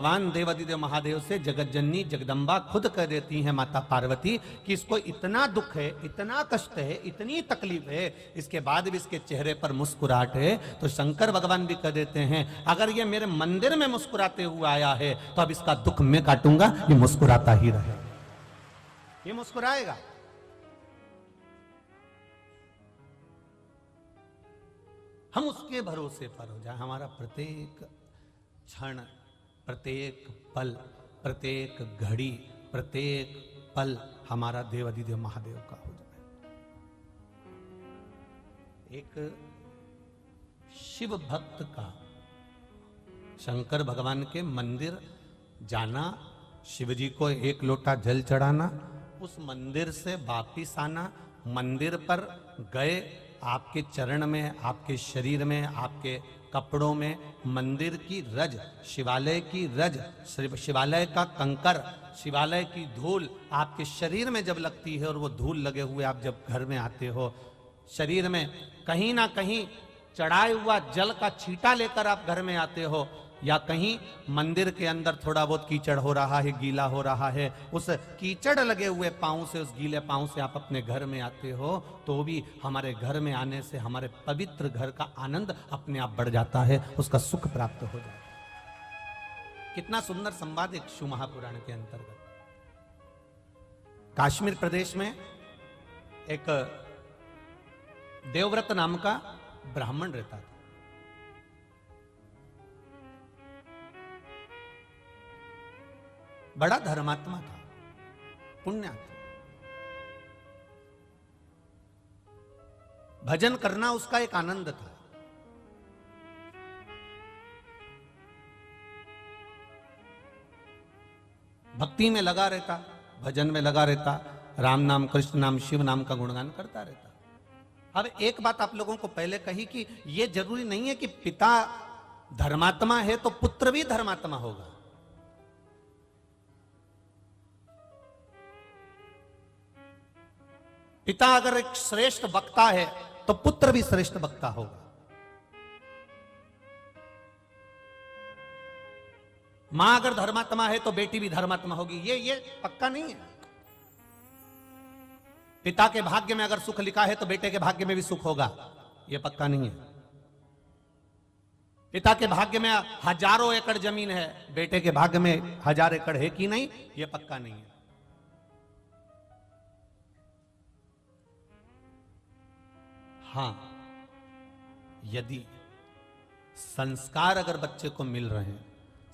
भगवान देवादिदेव महादेव से जगत जननी जगदम्बा खुद कह देती है माता पार्वती कि इसको इतना दुख है, इतना कष्ट है, इतनी तकलीफ है, इसके बाद भी इसके चेहरे पर मुस्कुराहट है। तो शंकर भगवान भी कह देते हैं अगर ये मेरे मंदिर में मुस्कुराते हुए आया है तो अब इसका दुख मैं काटूंगा, ये मुस्कुराता ही रहे, ये मुस्कुराएगा। हम उसके भरोसे पर हो जाए, हमारा प्रत्येक क्षण, प्रत्येक पल, प्रत्येक घड़ी, प्रत्येक पल हमारा देवादिदेव महादेव का हो जाए। एक शिव भक्त का शंकर भगवान के मंदिर जाना, शिव जी को एक लोटा जल चढ़ाना, उस मंदिर से वापिस आना, मंदिर पर गए, आपके चरण में, आपके शरीर में, आपके कपड़ों में मंदिर की रज, शिवालय की रज, शिवालय का कंकर, शिवालय की धूल आपके शरीर में जब लगती है और वो धूल लगे हुए आप जब घर में आते हो, शरीर में कहीं ना कहीं चढ़ाए हुआ जल का छींटा लेकर आप घर में आते हो, या कहीं मंदिर के अंदर थोड़ा बहुत कीचड़ हो रहा है, गीला हो रहा है, उस कीचड़ लगे हुए पांव से, उस गीले पांव से आप अपने घर में आते हो, तो भी हमारे घर में आने से हमारे पवित्र घर का आनंद अपने आप बढ़ जाता है, उसका सुख प्राप्त हो जाता है। कितना सुंदर संवाद एक शिव महापुराण के अंतर्गत। कश्मीर प्रदेश में एक देवव्रत नाम का ब्राह्मण रहता था। बड़ा धर्मात्मा था, पुण्यात्मा, भजन करना उसका एक आनंद था। भक्ति में लगा रहता, भजन में लगा रहता, राम नाम, कृष्ण नाम, शिव नाम का गुणगान करता रहता। अब एक बात आप लोगों को पहले कही कि यह जरूरी नहीं है कि पिता धर्मात्मा है तो पुत्र भी धर्मात्मा होगा। पिता अगर एक श्रेष्ठ वक्ता है तो पुत्र भी श्रेष्ठ वक्ता होगा। मां अगर धर्मात्मा है तो बेटी भी धर्मात्मा होगी, ये पक्का नहीं है। पिता के भाग्य में अगर सुख लिखा है तो बेटे के भाग्य में भी सुख होगा, ये पक्का नहीं है। पिता के भाग्य में हजारों एकड़ जमीन है, बेटे के भाग्य में 1000 एकड़ है कि नहीं, ये पक्का नहीं है। हां, यदि संस्कार अगर बच्चे को मिल रहे हैं,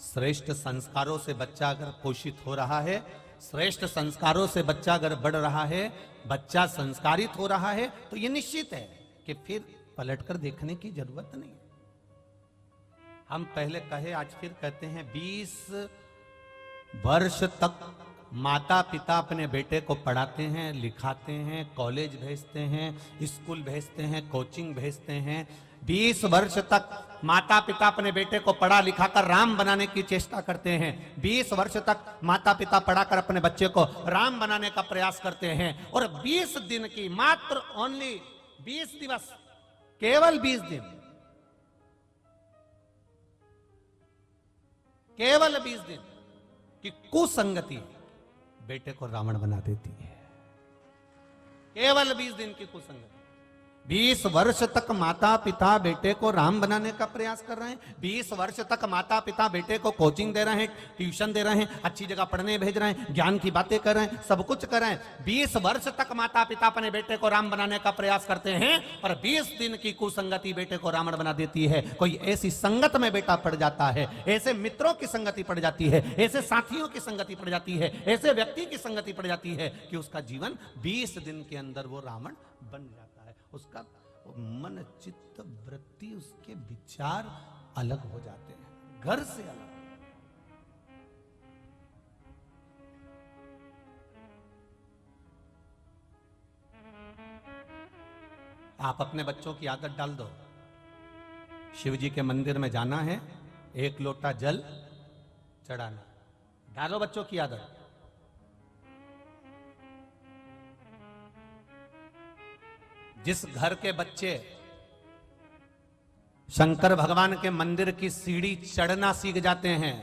श्रेष्ठ संस्कारों से बच्चा अगर पोषित हो रहा है, श्रेष्ठ संस्कारों से बच्चा अगर बढ़ रहा है, बच्चा संस्कारित हो रहा है, तो यह निश्चित है कि फिर पलटकर देखने की जरूरत नहीं। हम पहले कहे, आज फिर कहते हैं, 20 वर्ष तक माता पिता अपने बेटे को पढ़ाते हैं, लिखाते हैं, कॉलेज भेजते हैं, स्कूल भेजते हैं, कोचिंग भेजते हैं। 20 वर्ष तक माता पिता अपने बेटे को पढ़ा लिखाकर राम बनाने की चेष्टा करते हैं। 20 वर्ष तक माता पिता पढ़ाकर अपने बच्चे को राम बनाने का प्रयास करते हैं। और 20 दिन की, मात्र ओनली 20 दिवस, केवल 20 दिन, केवल 20 दिन की कुसंगति बेटे को रावण बना देती है। केवल 20 दिन की कुसंगति। 20 वर्ष तक माता पिता बेटे को राम बनाने का प्रयास कर रहे हैं। 20 वर्ष तक माता पिता बेटे को कोचिंग दे रहे हैं, ट्यूशन दे रहे हैं, अच्छी जगह पढ़ने भेज रहे हैं, ज्ञान की बातें कर रहे हैं, सब कुछ कर रहे हैं। 20 वर्ष तक माता पिता अपने बेटे को राम बनाने का प्रयास करते हैं, पर 20 दिन की कुसंगति बेटे को रावण बना देती है। कोई ऐसी संगत में बेटा पड़ जाता है, ऐसे मित्रों की संगति पड़ जाती है, ऐसे साथियों की संगति पड़ जाती है, ऐसे व्यक्ति की संगति पड़ जाती है कि उसका जीवन 20 दिन के अंदर वो रावण बन जाता है। उसका मन, चित्त, वृत्ति, उसके विचार अलग हो जाते हैं, घर से अलग। आप अपने बच्चों की आदत डाल दो, शिव जी के मंदिर में जाना है, 1 लोटा जल चढ़ाना, डालो बच्चों की आदत। जिस घर के बच्चे शंकर भगवान के मंदिर की सीढ़ी चढ़ना सीख जाते हैं,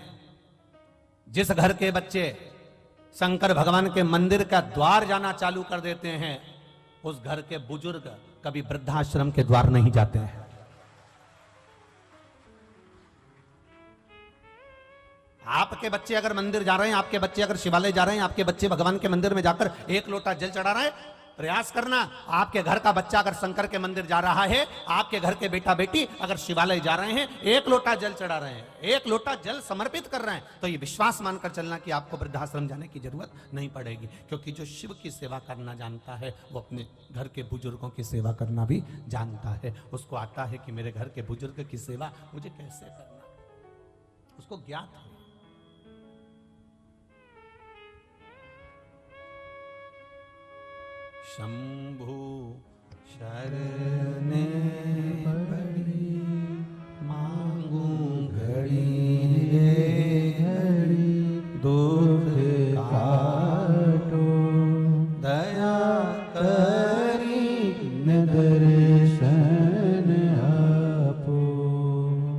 जिस घर के बच्चे शंकर भगवान के मंदिर का द्वार जाना चालू कर देते हैं, उस घर के बुजुर्ग कभी वृद्धाश्रम के द्वार नहीं जाते हैं। आपके बच्चे अगर मंदिर जा रहे हैं, आपके बच्चे अगर शिवालय जा रहे हैं, आपके बच्चे भगवान के मंदिर में जाकर एक लोटा जल चढ़ा रहे हैं, प्रयास करना। आपके घर का बच्चा अगर शंकर के मंदिर जा रहा है, आपके घर के बेटा बेटी अगर शिवालय जा रहे हैं, एक लोटा जल चढ़ा रहे हैं, एक लोटा जल समर्पित कर रहे हैं, तो ये विश्वास मानकर चलना कि आपको वृद्धाश्रम जाने की जरूरत नहीं पड़ेगी। क्योंकि जो शिव की सेवा करना जानता है, वो अपने घर के बुजुर्गों की सेवा करना भी जानता है। उसको आता है कि मेरे घर के बुजुर्ग की सेवा मुझे कैसे करना, उसको ज्ञात है। शंभु शरणे पड़ी मांगू घड़ी घड़ी दुख काटो दया करी दर्शन आपो।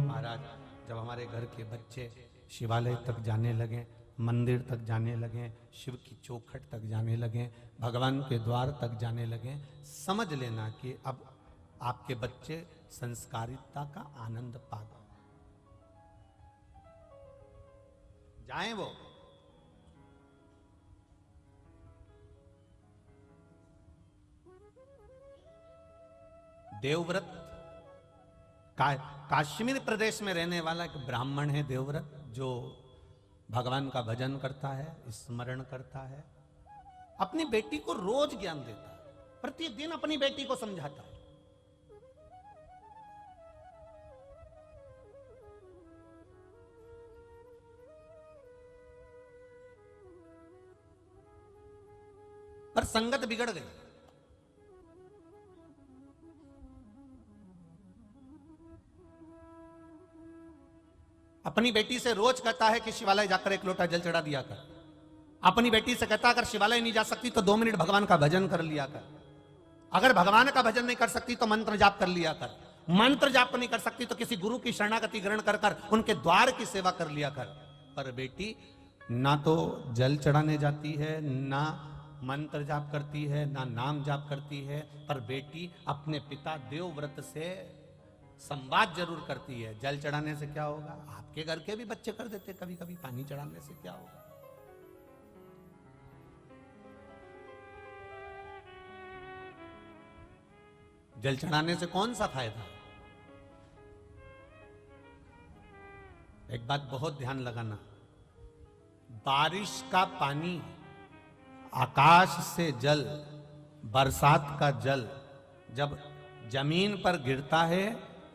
महाराज, जब हमारे घर के बच्चे शिवालय तक जाने लगे, मंदिर तक जाने लगे, शिव की चौखट तक जाने लगे, भगवान के द्वार तक जाने लगे, समझ लेना कि अब आपके बच्चे संस्कारिता का आनंद पा गए। जाएं वो। देवव्रत कश्मीर प्रदेश में रहने वाला एक ब्राह्मण है देवव्रत, जो भगवान का भजन करता है, स्मरण करता है, अपनी बेटी को रोज ज्ञान देता है, प्रतिदिन अपनी बेटी को समझाता है। पर संगत बिगड़ गई। अपनी बेटी से रोज कहता है कि शिवालय जाकर एक लोटा जल चढ़ा दिया कर। अपनी बेटी से कहता अगर शिवालय नहीं जा सकती तो 2 मिनट भगवान का भजन कर लिया कर। अगर भगवान का भजन नहीं कर सकती तो मंत्र जाप कर लिया कर। मंत्र जाप नहीं कर सकती तो किसी गुरु की शरणागति ग्रहण कर कर उनके द्वार की सेवा कर लिया कर। पर बेटी ना तो जल चढ़ाने जाती है, ना मंत्र जाप करती है, ना नाम जाप करती है, पर बेटी अपने पिता देवव्रत से संवाद जरूर करती है। जल चढ़ाने से क्या होगा? आपके घर के भी बच्चे कर देते कभी कभी। पानी चढ़ाने से क्या होगा? जल चढ़ाने से कौन सा फायदा? एक बात बहुत ध्यान लगाना, बारिश का पानी, आकाश से जल, बरसात का जल जब जमीन पर गिरता है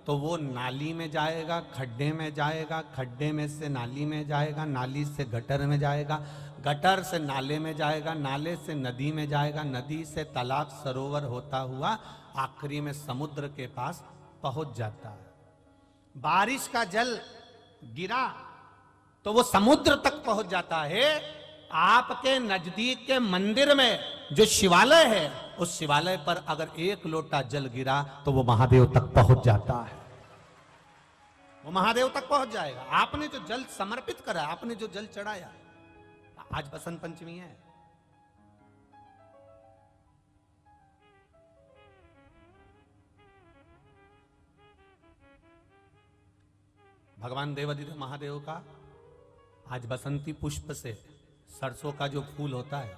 तो वो नाली में जाएगा, खड्डे में जाएगा, खड्डे में से नाली में जाएगा, नाली से गटर में जाएगा, गटर से नाले में जाएगा, नाले से नदी में जाएगा, नदी से तालाब सरोवर होता हुआ आखिरी में समुद्र के पास पहुंच जाता है। बारिश का जल गिरा तो वो समुद्र तक पहुंच जाता है। आपके नजदीक के मंदिर में जो शिवालय है, उस शिवालय पर अगर एक लोटा जल गिरा तो वो महादेव तक पहुंच जाता है। वो महादेव तक पहुंच जाएगा। आपने जो जल समर्पित करा, आपने जो जल चढ़ाया। आज बसंत पंचमी है, भगवान देवाधिदेव महादेव का आज बसंती पुष्प से, सरसों का जो फूल होता है,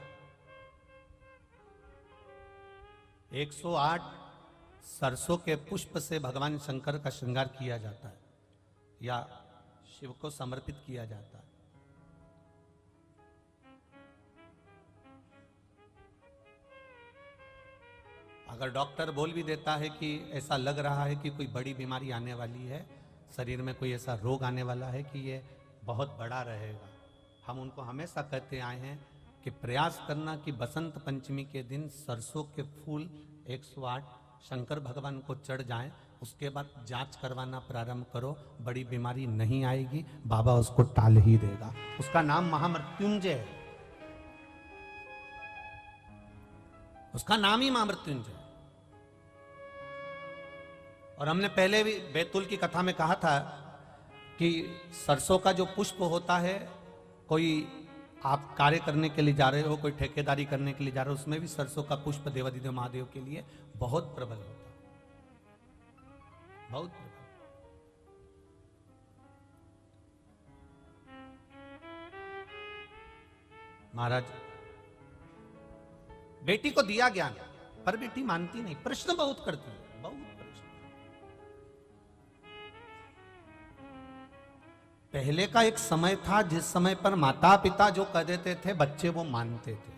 108 सरसों के पुष्प से भगवान शंकर का श्रृंगार किया जाता है या शिव को समर्पित किया जाता है। अगर डॉक्टर बोल भी देता है कि ऐसा लग रहा है कि कोई बड़ी बीमारी आने वाली है, शरीर में कोई ऐसा रोग आने वाला है कि ये बहुत बड़ा रहेगा, हम उनको हमेशा कहते आए हैं कि प्रयास करना कि बसंत पंचमी के दिन सरसों के फूल 108 शंकर भगवान को चढ़ जाएं, उसके बाद जांच करवाना प्रारंभ करो, बड़ी बीमारी नहीं आएगी, बाबा उसको टाल ही देगा। उसका नाम महामृत्युंजय है, उसका नाम ही महामृत्युंजय। और हमने पहले भी बैतूल की कथा में कहा था कि सरसों का जो पुष्प होता है, कोई आप कार्य करने के लिए जा रहे हो, कोई ठेकेदारी करने के लिए जा रहे हो, उसमें भी सरसों का पुष्प देवाधिदेव महादेव के लिए बहुत प्रबल होता है, बहुत प्रबल। महाराज बेटी को दिया ज्ञान, पर बेटी मानती नहीं, प्रश्न बहुत करती है, बहुत प्रश्न। पहले का एक समय था जिस समय पर माता पिता जो कह देते थे बच्चे वो मानते थे।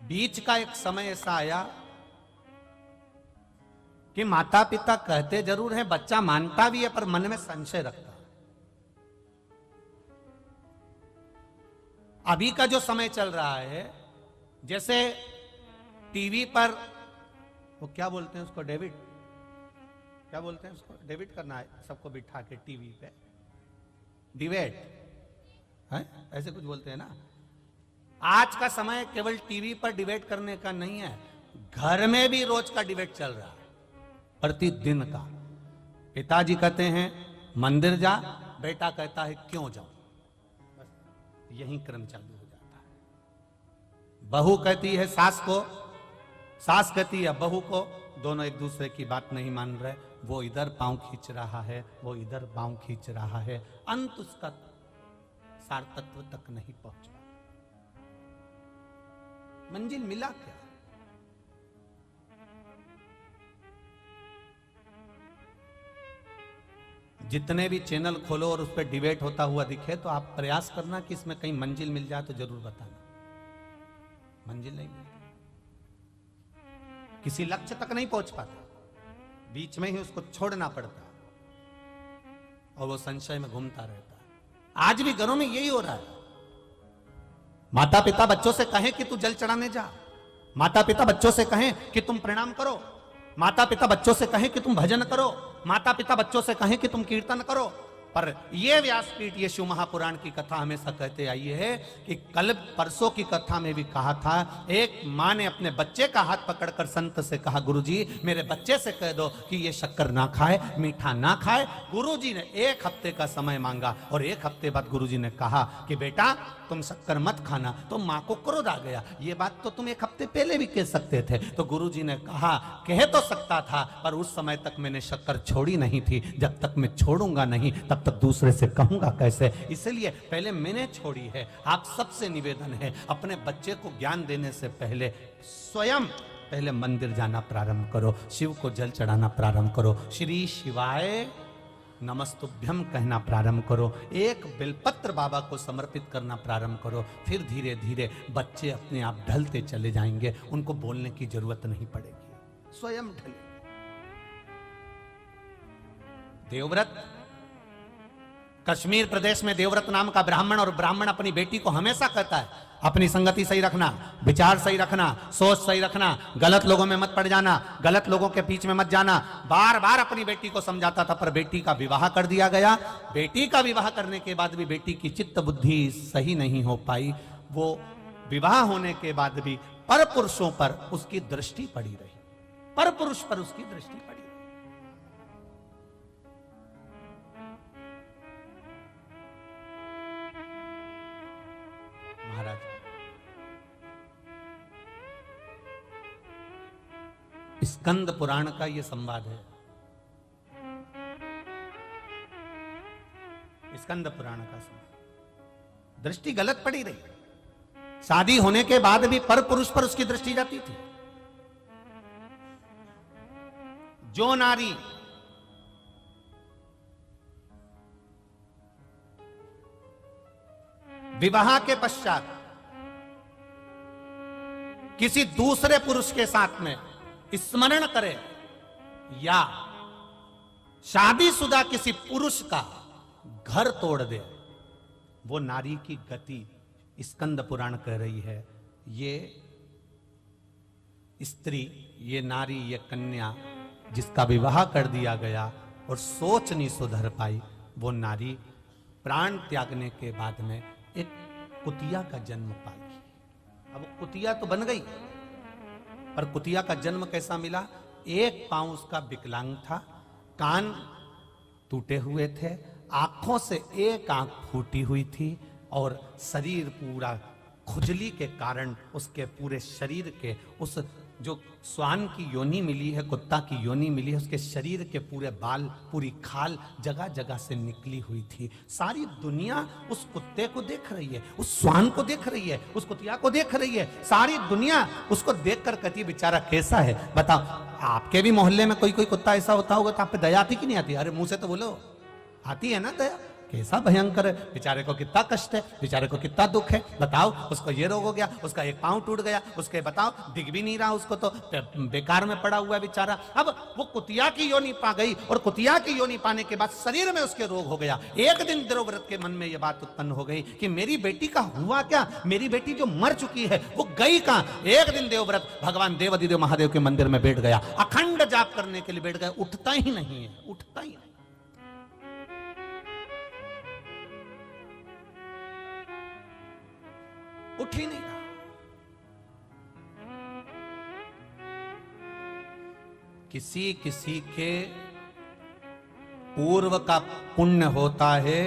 बीच का एक समय ऐसा आया कि माता पिता कहते जरूर है, बच्चा मानता भी है, पर मन में संशय रखता है। अभी का जो समय चल रहा है, जैसे टीवी पर वो क्या बोलते हैं उसको, डेविड, क्या बोलते हैं उसको, डेविड करना है सबको बिठा के टीवी पे, डिबेट है, ऐसे कुछ बोलते हैं ना। आज का समय केवल टीवी पर डिबेट करने का नहीं है, घर में भी रोज का डिबेट चल रहा है, प्रतिदिन का। पिताजी कहते हैं मंदिर जा, बेटा कहता है क्यों जाऊं, बस यही क्रम चालू हो जाता है। बहू कहती है सास को, सास कहती है बहू को, दोनों एक दूसरे की बात नहीं मान रहे, वो इधर पांव खींच रहा है, वो इधर पांव खींच रहा है, अंत उसका सार तत्व तक नहीं पहुंचा। मंजिल मिला क्या? जितने भी चैनल खोलो और उस पर डिबेट होता हुआ दिखे तो आप प्रयास करना कि इसमें कहीं मंजिल मिल जाए तो जरूर बताना। मंजिल नहीं मिलती, किसी लक्ष्य तक नहीं पहुंच पाता, बीच में ही उसको छोड़ना पड़ता और वो संशय में घूमता रहता है। आज भी घरों में यही हो रहा है। माता पिता बच्चों से कहें कि तू जल चढ़ाने जा, माता पिता बच्चों से कहें कि तुम प्रणाम करो, माता पिता बच्चों से कहें कि तुम भजन करो, माता पिता बच्चों से कहें कि तुम कीर्तन करो। पर यह व्यासपीठ, ये शिव महापुराण की कथा हमेशा कहते आई है कि कल परसों की कथा में भी कहा था, एक माँ ने अपने बच्चे का हाथ पकड़कर संत से कहा, गुरुजी मेरे बच्चे से कह दो कि ये शक्कर ना खाए, मीठा ना खाए। गुरुजी ने 1 हफ्ते का समय मांगा और 1 हफ्ते बाद गुरुजी ने कहा कि बेटा तुम शक्कर मत खाना। तो माँ को क्रोध आ गया, ये बात तो तुम 1 हफ्ते पहले भी कह सकते थे। तो गुरुजी ने कहा कह तो सकता था, पर उस समय तक मैंने शक्कर छोड़ी नहीं थी, जब तक मैं छोड़ूंगा नहीं तब तक दूसरे से कहूंगा कैसे, इसलिए पहले मैंने छोड़ी है। आप सबसे निवेदन है, अपने बच्चे को ज्ञान देने से पहले स्वयं पहले मंदिर जाना प्रारंभ करो, शिव को जल चढ़ाना प्रारंभ करो, श्री शिवाय नमस्तुभ्यम कहना प्रारंभ करो, एक बेलपत्र बाबा को समर्पित करना प्रारंभ करो। फिर धीरे धीरे बच्चे अपने आप ढलते चले जाएंगे, उनको बोलने की जरूरत नहीं पड़ेगी, स्वयं ढले। देवव्रत, कश्मीर प्रदेश में देवव्रत नाम का ब्राह्मण, और ब्राह्मण अपनी बेटी को हमेशा कहता है अपनी संगति सही रखना, विचार सही रखना, सोच सही रखना, गलत लोगों में मत पड़ जाना, गलत लोगों के बीच में मत जाना। बार बार अपनी बेटी को समझाता था, पर बेटी का विवाह कर दिया गया। बेटी का विवाह करने के बाद भी बेटी की चित्त बुद्धि सही नहीं हो पाई। वो विवाह होने के बाद भी पर पुरुषों पर उसकी दृष्टि पड़ी रही, पर पुरुष पर उसकी दृष्टि पड़ी। महाराज स्कंद पुराण का यह संवाद है, स्कंद पुराण का संवाद। दृष्टि गलत पड़ी रही, शादी होने के बाद भी पर पुरुष पर उसकी दृष्टि जाती थी। जो नारी विवाह के पश्चात किसी दूसरे पुरुष के साथ में स्मरण करे या शादीशुदा किसी पुरुष का घर तोड़ दे, वो नारी की गति स्कंद पुराण कह रही है। ये स्त्री, ये नारी, ये कन्या जिसका विवाह कर दिया गया और सोच नहीं सुधर पाई, वो नारी प्राण त्यागने के बाद में एक कुतिया का जन्म पाई। अब कुतिया तो बन गई, पर कुतिया का जन्म कैसा मिला? एक पांव उसका विकलांग था, कान टूटे हुए थे, आंखों से एक आंख फूटी हुई थी और शरीर पूरा खुजली के कारण उसके पूरे शरीर के उस जो श्वान की योनि मिली है, कुत्ता की योनि मिली है, उसके शरीर के पूरे बाल, पूरी खाल जगह जगह से निकली हुई थी। सारी दुनिया उस कुत्ते को देख रही है, उस श्वान को देख रही है, उस कुतिया को देख रही है। सारी दुनिया उसको देखकर कहती है बेचारा कैसा है। बताओ, आपके भी मोहल्ले में कोई कोई कुत्ता ऐसा होता होगा तो आप पे दया आती कि नहीं आती? अरे मुंह से तो बोलो, आती है ना दया। कैसा भयंकर है, बेचारे को कितना कष्ट है, बेचारे को कितना दुख है। बताओ, उसको ये रोग हो गया, उसका एक पांव टूट गया, उसके बताओ दिख भी नहीं रहा, उसको तो बेकार में पड़ा हुआ है बेचारा। अब वो कुतिया की योनि पा गई और कुतिया की योनि पाने के बाद शरीर में उसके रोग हो गया। एक दिन देवव्रत के मन में यह बात उत्पन्न हो गई कि मेरी बेटी का हुआ क्या, मेरी बेटी जो मर चुकी है वो गई कहां। एक दिन देवव्रत भगवान देवाधिदेव महादेव के मंदिर में बैठ गया, अखंड जाप करने के लिए बैठ गया। उठता ही नहीं है, उठता ही नहीं, उठ ही नहीं रहा। किसी किसी के पूर्व का पुण्य होता है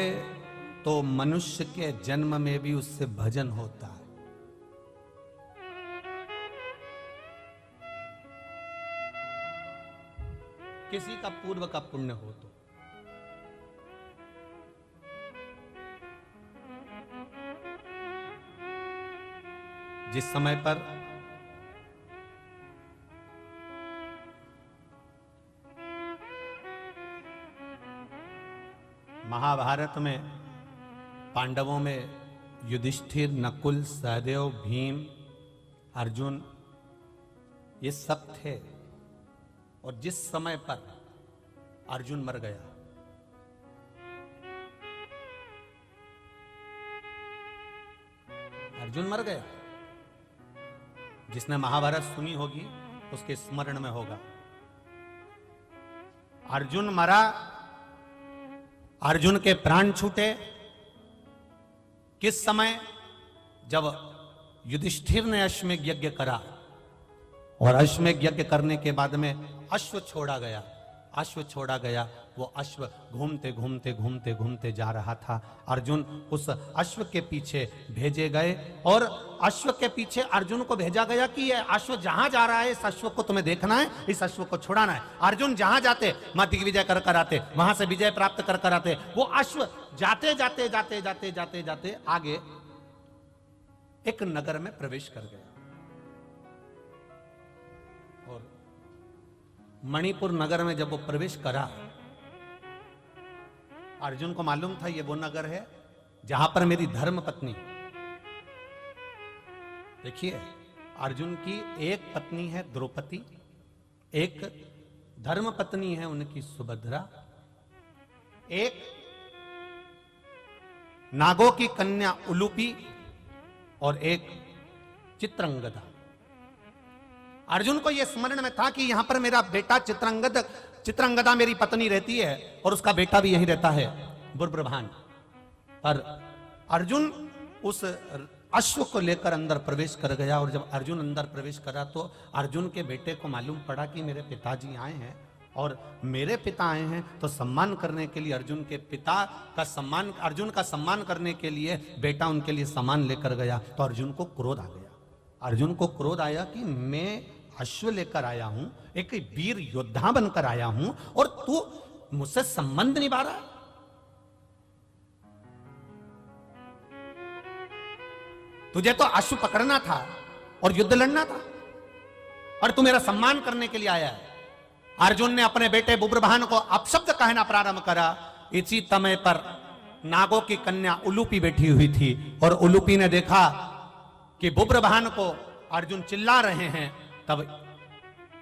तो मनुष्य के जन्म में भी उससे भजन होता है। किसी का पूर्व का पुण्य हो तो जिस समय पर महाभारत में पांडवों में युधिष्ठिर, नकुल, सहदेव, भीम, अर्जुन ये सब थे, और जिस समय पर अर्जुन मर गया, अर्जुन मर गया, जिसने महाभारत सुनी होगी उसके स्मरण में होगा। अर्जुन मरा, अर्जुन के प्राण छूटे किस समय? जब युधिष्ठिर ने अश्वमेध यज्ञ करा, और अश्वमेध यज्ञ करने के बाद में अश्व छोड़ा गया, अश्व छोड़ा गया। वो अश्व घूमते घूमते घूमते घूमते जा रहा था। अर्जुन उस अश्व के पीछे भेजे गए, और अश्व के पीछे अर्जुन को भेजा गया कि ये अश्व जहां जा रहा है इस अश्व को तुम्हें देखना है, इस अश्व को छुड़ाना है। अर्जुन जहां जाते मां दिग्विजय कर कर आते, वहां से विजय प्राप्त कर कर आते। वो अश्व जाते जाते जाते जाते जाते जाते आगे एक नगर में प्रवेश कर गया, और मणिपुर नगर में जब वो प्रवेश करा, अर्जुन को मालूम था ये वो नगर है जहां पर मेरी धर्म पत्नी, देखिए अर्जुन की एक पत्नी है द्रौपदी, एक धर्म पत्नी है उनकी सुभद्रा, एक नागों की कन्या उलूपी, और एक चित्रंगदा। अर्जुन को यह स्मरण में था कि यहां पर मेरा बेटा चित्रंगदा मेरी पत्नी रहती है, और उसका बेटा भी यहीं रहता है बुर्बृभान। पर अर्जुन उस अश्व को लेकर अंदर प्रवेश कर गया, और जब अर्जुन अंदर प्रवेश करा तो अर्जुन के बेटे को मालूम पड़ा कि मेरे पिताजी आए हैं, और मेरे पिता आए हैं तो सम्मान करने के लिए अर्जुन के पिता का सम्मान, अर्जुन का सम्मान करने के लिए बेटा उनके लिए सामान लेकर गया। तो अर्जुन को क्रोध आ गया, अर्जुन को क्रोध आया कि मैं अश्व लेकर आया हूं, एक वीर योद्धा बनकर आया हूं, और तू मुझसे संबंध निभा रहा है। तुझे तो अश्व पकड़ना था और युद्ध लड़ना था, और तू मेरा सम्मान करने के लिए आया है। अर्जुन ने अपने बेटे बुब्रभान को अपशब्द कहना प्रारंभ करा। इसी समय पर नागों की कन्या उलूपी बैठी हुई थी, और उलूपी ने देखा कि बुब्रभान को अर्जुन चिल्ला रहे हैं। तब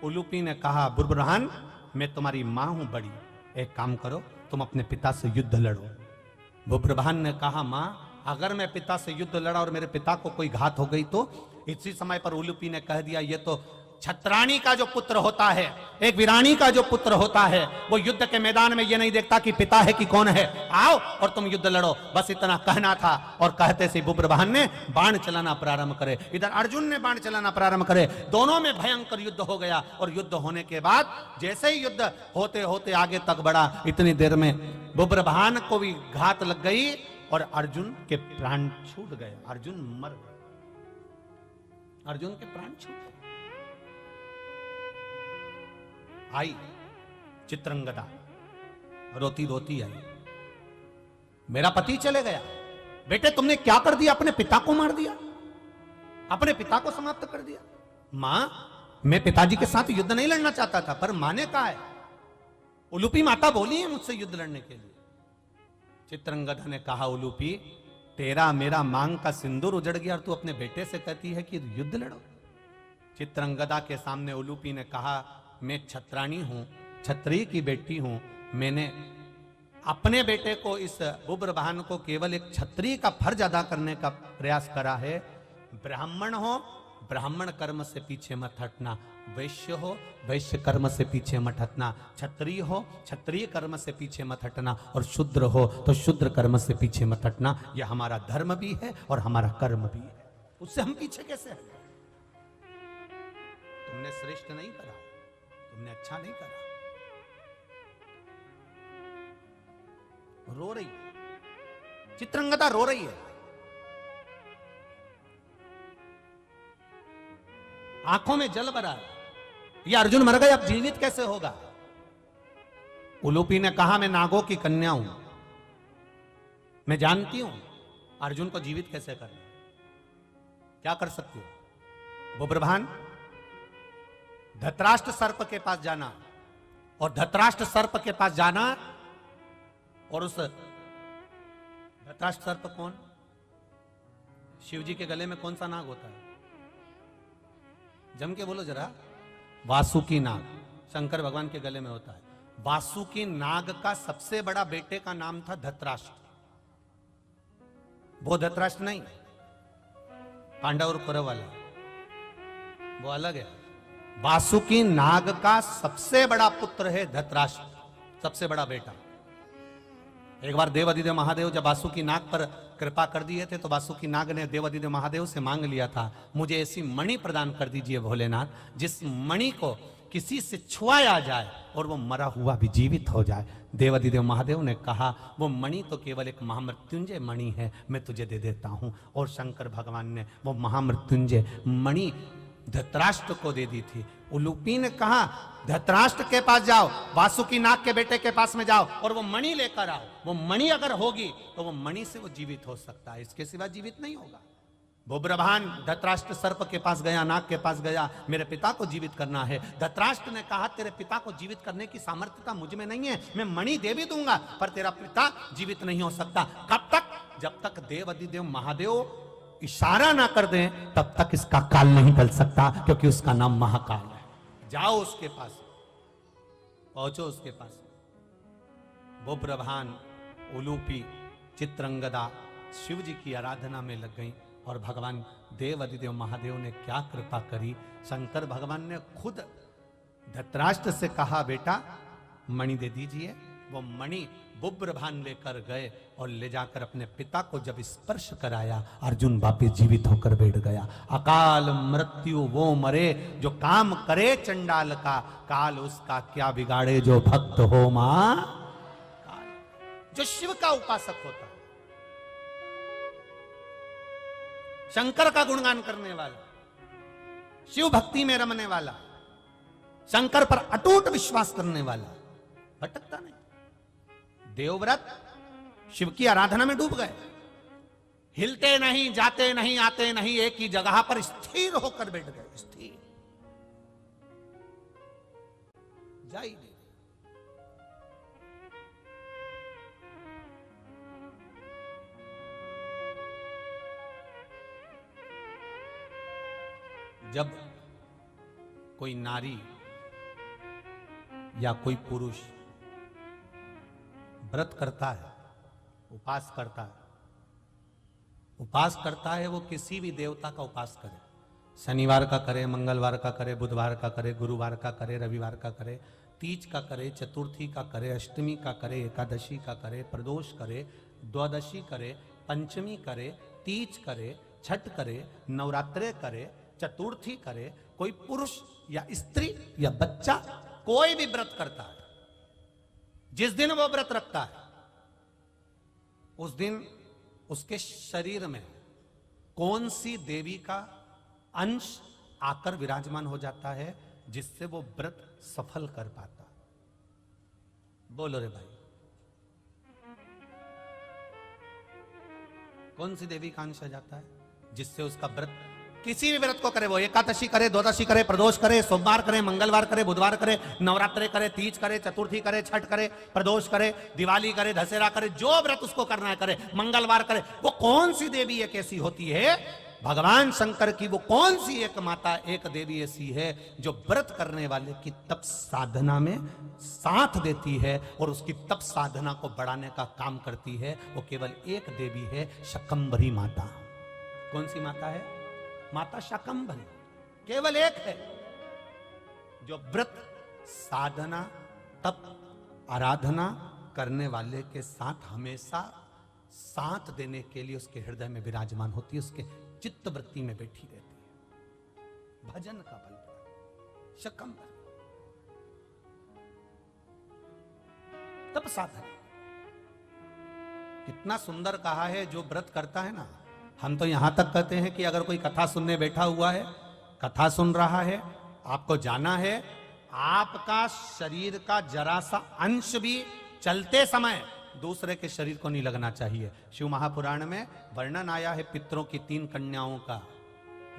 उलूपी ने कहा, बुब्रभान मैं तुम्हारी मां हूं बड़ी, एक काम करो तुम अपने पिता से युद्ध लड़ो। बुब्रभान ने कहा, मां अगर मैं पिता से युद्ध लड़ा और मेरे पिता को कोई घात हो गई तो? इसी समय पर उलूपी ने कह दिया, ये तो छत्राणी का जो पुत्र होता है, एक वीरानी का जो पुत्र होता है, वो युद्ध के मैदान में ये नहीं देखता कि पिता है कि कौन है, आओ और तुम युद्ध लड़ो, बस इतना कहना था। और कहते से बुब्रभान ने बाण चलाना प्रारंभ करे, इधर अर्जुन ने बाण चलाना प्रारंभ करे, दोनों में भयंकर युद्ध हो गया। और युद्ध होने के बाद जैसे ही युद्ध होते होते आगे तक बढ़ा, इतनी देर में बुब्रभान को भी घात लग गई और अर्जुन के प्राण छूट गए, अर्जुन मर गए, अर्जुन के प्राण छूट गए। आई चित्रंगदा रोती रोती आई, मेरा पति चले गया। बेटे तुमने क्या कर दिया, अपने पिता को मार दिया, अपने पिता को समाप्त कर दिया। मां, मैं पिताजी के साथ युद्ध नहीं लड़ना चाहता था, पर मां ने कहा है, उलूपी माता बोली है मुझसे युद्ध लड़ने के लिए। चित्रंगदा ने कहा, उलूपी तेरा मेरा मांग का सिंदूर उजड़ गया और तू अपने बेटे से कहती है कि युद्ध लड़ो। चित्रंगदा के सामने उलूपी ने कहा, मैं छत्राणी हूं, छत्री की बेटी हूं, मैंने अपने बेटे को, इस बुब्रभान को केवल एक छत्री का फर्ज अदा करने का प्रयास करा है। ब्राह्मण हो, ब्राह्मण कर्म से पीछे मत हटना, वैश्य हो, वैश्य कर्म से पीछे मत हटना, क्षत्रिय हो, क्षत्रिय कर्म से पीछे मत हटना, और शूद्र हो तो शूद्र कर्म से पीछे मत हटना। यह हमारा धर्म भी है और हमारा कर्म भी है, उससे हम पीछे कैसे हटें? तुमने श्रेष्ठ नहीं करा, तुमने अच्छा नहीं करा। रो रही, चित्रंगदा रो रही है, आंखों में जल भरा है। ये अर्जुन मर गए, अब जीवित कैसे होगा? उलूपी ने कहा, मैं नागों की कन्या हूं, मैं जानती हूं अर्जुन को जीवित कैसे करना, क्या कर सकती हो? बुब्रभान, धतराष्ट्र सर्प के पास जाना, और धतराष्ट्र सर्प के पास जाना, और उस धतराष्ट्र सर्प कौन? शिव जी के गले में कौन सा नाग होता है? जम के बोलो जरा। वासुकी नाग शंकर भगवान के गले में होता है। वासुकी नाग का सबसे बड़ा बेटे का नाम था धतराष्ट्र। वो धतराष्ट्र नहीं, पांडव और कौरव वाला, वो अलग है। वासुकी नाग का सबसे बड़ा पुत्र है धतराष्ट्र, सबसे बड़ा बेटा। एक बार देवादिदेव महादेव जब वासुकी नाग पर कृपा कर दिए थे, तो वासुकी नाग ने देवादिदेव महादेव से मांग लिया था, मुझे ऐसी मणि प्रदान कर दीजिए भोलेनाथ, जिस मणि को किसी से छुआया जाए और वो मरा हुआ भी जीवित हो जाए। देवादिदेव महादेव ने कहा, वो मणि तो केवल एक महामृत्युंजय मणि है, मैं तुझे दे देता हूं। और शंकर भगवान ने वो महामृत्युंजय मणि धतराष्ट्र को दे दी थी। उलूपी ने कहा, धतराष्ट्र के पास जाओ, वासुकी नाग के बेटे के पास में जाओ और वो मणि लेकर आओ। वो मणि अगर होगी तो वो मणि से वो जीवित हो सकता है, इसके सिवा जीवित नहीं होगा। बुब्रभान धतराष्ट्र सर्प के पास गया, नाग के पास गया, मेरे पिता को जीवित करना है। धतराष्ट्र ने कहा, तेरे पिता को जीवित करने की सामर्थ्यता मुझ में नहीं है, मैं मणि दे भी दूंगा पर तेरा पिता जीवित नहीं हो सकता। कब तक? जब तक देवादिदेव महादेव इशारा ना कर दें, तब तक इसका काल नहीं टल सकता, क्योंकि उसका नाम महाकाल है। जाओ उसके पास, पहुंचो उसके पास। बुब्रभान, उलूपी, चित्रंगदा शिव जी की आराधना में लग गई, और भगवान देवादिदेव महादेव ने क्या कृपा करी। शंकर भगवान ने खुद धतराष्ट्र से कहा, बेटा मणि दे दीजिए। वो मणि बुब्रभान लेकर गए और ले जाकर अपने पिता को जब स्पर्श कराया, अर्जुन वापिस जीवित होकर बैठ गया। अकाल मृत्यु वो मरे जो काम करे चंडाल का, काल उसका क्या बिगाड़े जो भक्त हो मां काल। जो शिव का उपासक होता है, शंकर का गुणगान करने वाला, शिव भक्ति में रमने वाला, शंकर पर अटूट विश्वास करने वाला, भटकता नहीं। देवव्रत शिव की आराधना में डूब गए, हिलते नहीं, जाते नहीं, आते नहीं, एक ही जगह पर स्थिर होकर बैठ गए। स्थिर जाइए। जब कोई नारी या कोई पुरुष व्रत करता है, उपास करता है, वो किसी भी देवता का उपास करे, शनिवार का करे, मंगलवार का करे, बुधवार का करे, गुरुवार का करे, रविवार का करे, तीज का करे, चतुर्थी का करे, अष्टमी का करे, एकादशी का करे, प्रदोष करे, द्वादशी करे, पंचमी करे, तीज करे, छठ करे, नवरात्रे करे, चतुर्थी करे, कोई पुरुष या स्त्री या बच्चा कोई भी व्रत करता है, जिस दिन वो व्रत रखता है उस दिन उसके शरीर में कौन सी देवी का अंश आकर विराजमान हो जाता है जिससे वो व्रत सफल कर पाता। बोलो रे भाई, कौन सी देवी का अंश आ जाता है जिससे उसका व्रत, किसी भी व्रत को करे, वो एकादशी करे, द्वादशी करे, प्रदोष करे, सोमवार करे, मंगलवार करे, बुधवार करे, नवरात्रे करे, तीज करे, चतुर्थी करे, छठ करे, प्रदोष करे, दिवाली करे, दशहरा करे, जो व्रत उसको करना है करे, मंगलवार करे, वो कौन सी देवी एक ऐसी होती है, भगवान शंकर की वो कौन सी एक माता, एक देवी ऐसी है जो व्रत करने वाले की तप साधना में साथ देती है और उसकी तप साधना को बढ़ाने का काम करती है। वो केवल एक देवी है, शकंभरी माता। कौन सी माता है? माता शकंभरी, केवल एक है जो व्रत साधना तप आराधना करने वाले के साथ हमेशा साथ देने के लिए उसके हृदय में विराजमान होती है, उसके चित्त वृत्ति में बैठी रहती है। भजन का बल, शकंभरी तप साधना। कितना सुंदर कहा है, जो व्रत करता है ना, हम तो यहां तक कहते हैं कि अगर कोई कथा सुनने बैठा हुआ है, कथा सुन रहा है, आपको जाना है, आपका शरीर का जरा सा अंश भी चलते समय दूसरे के शरीर को नहीं लगना चाहिए। शिव महापुराण में वर्णन आया है पितरों की 3 कन्याओं का,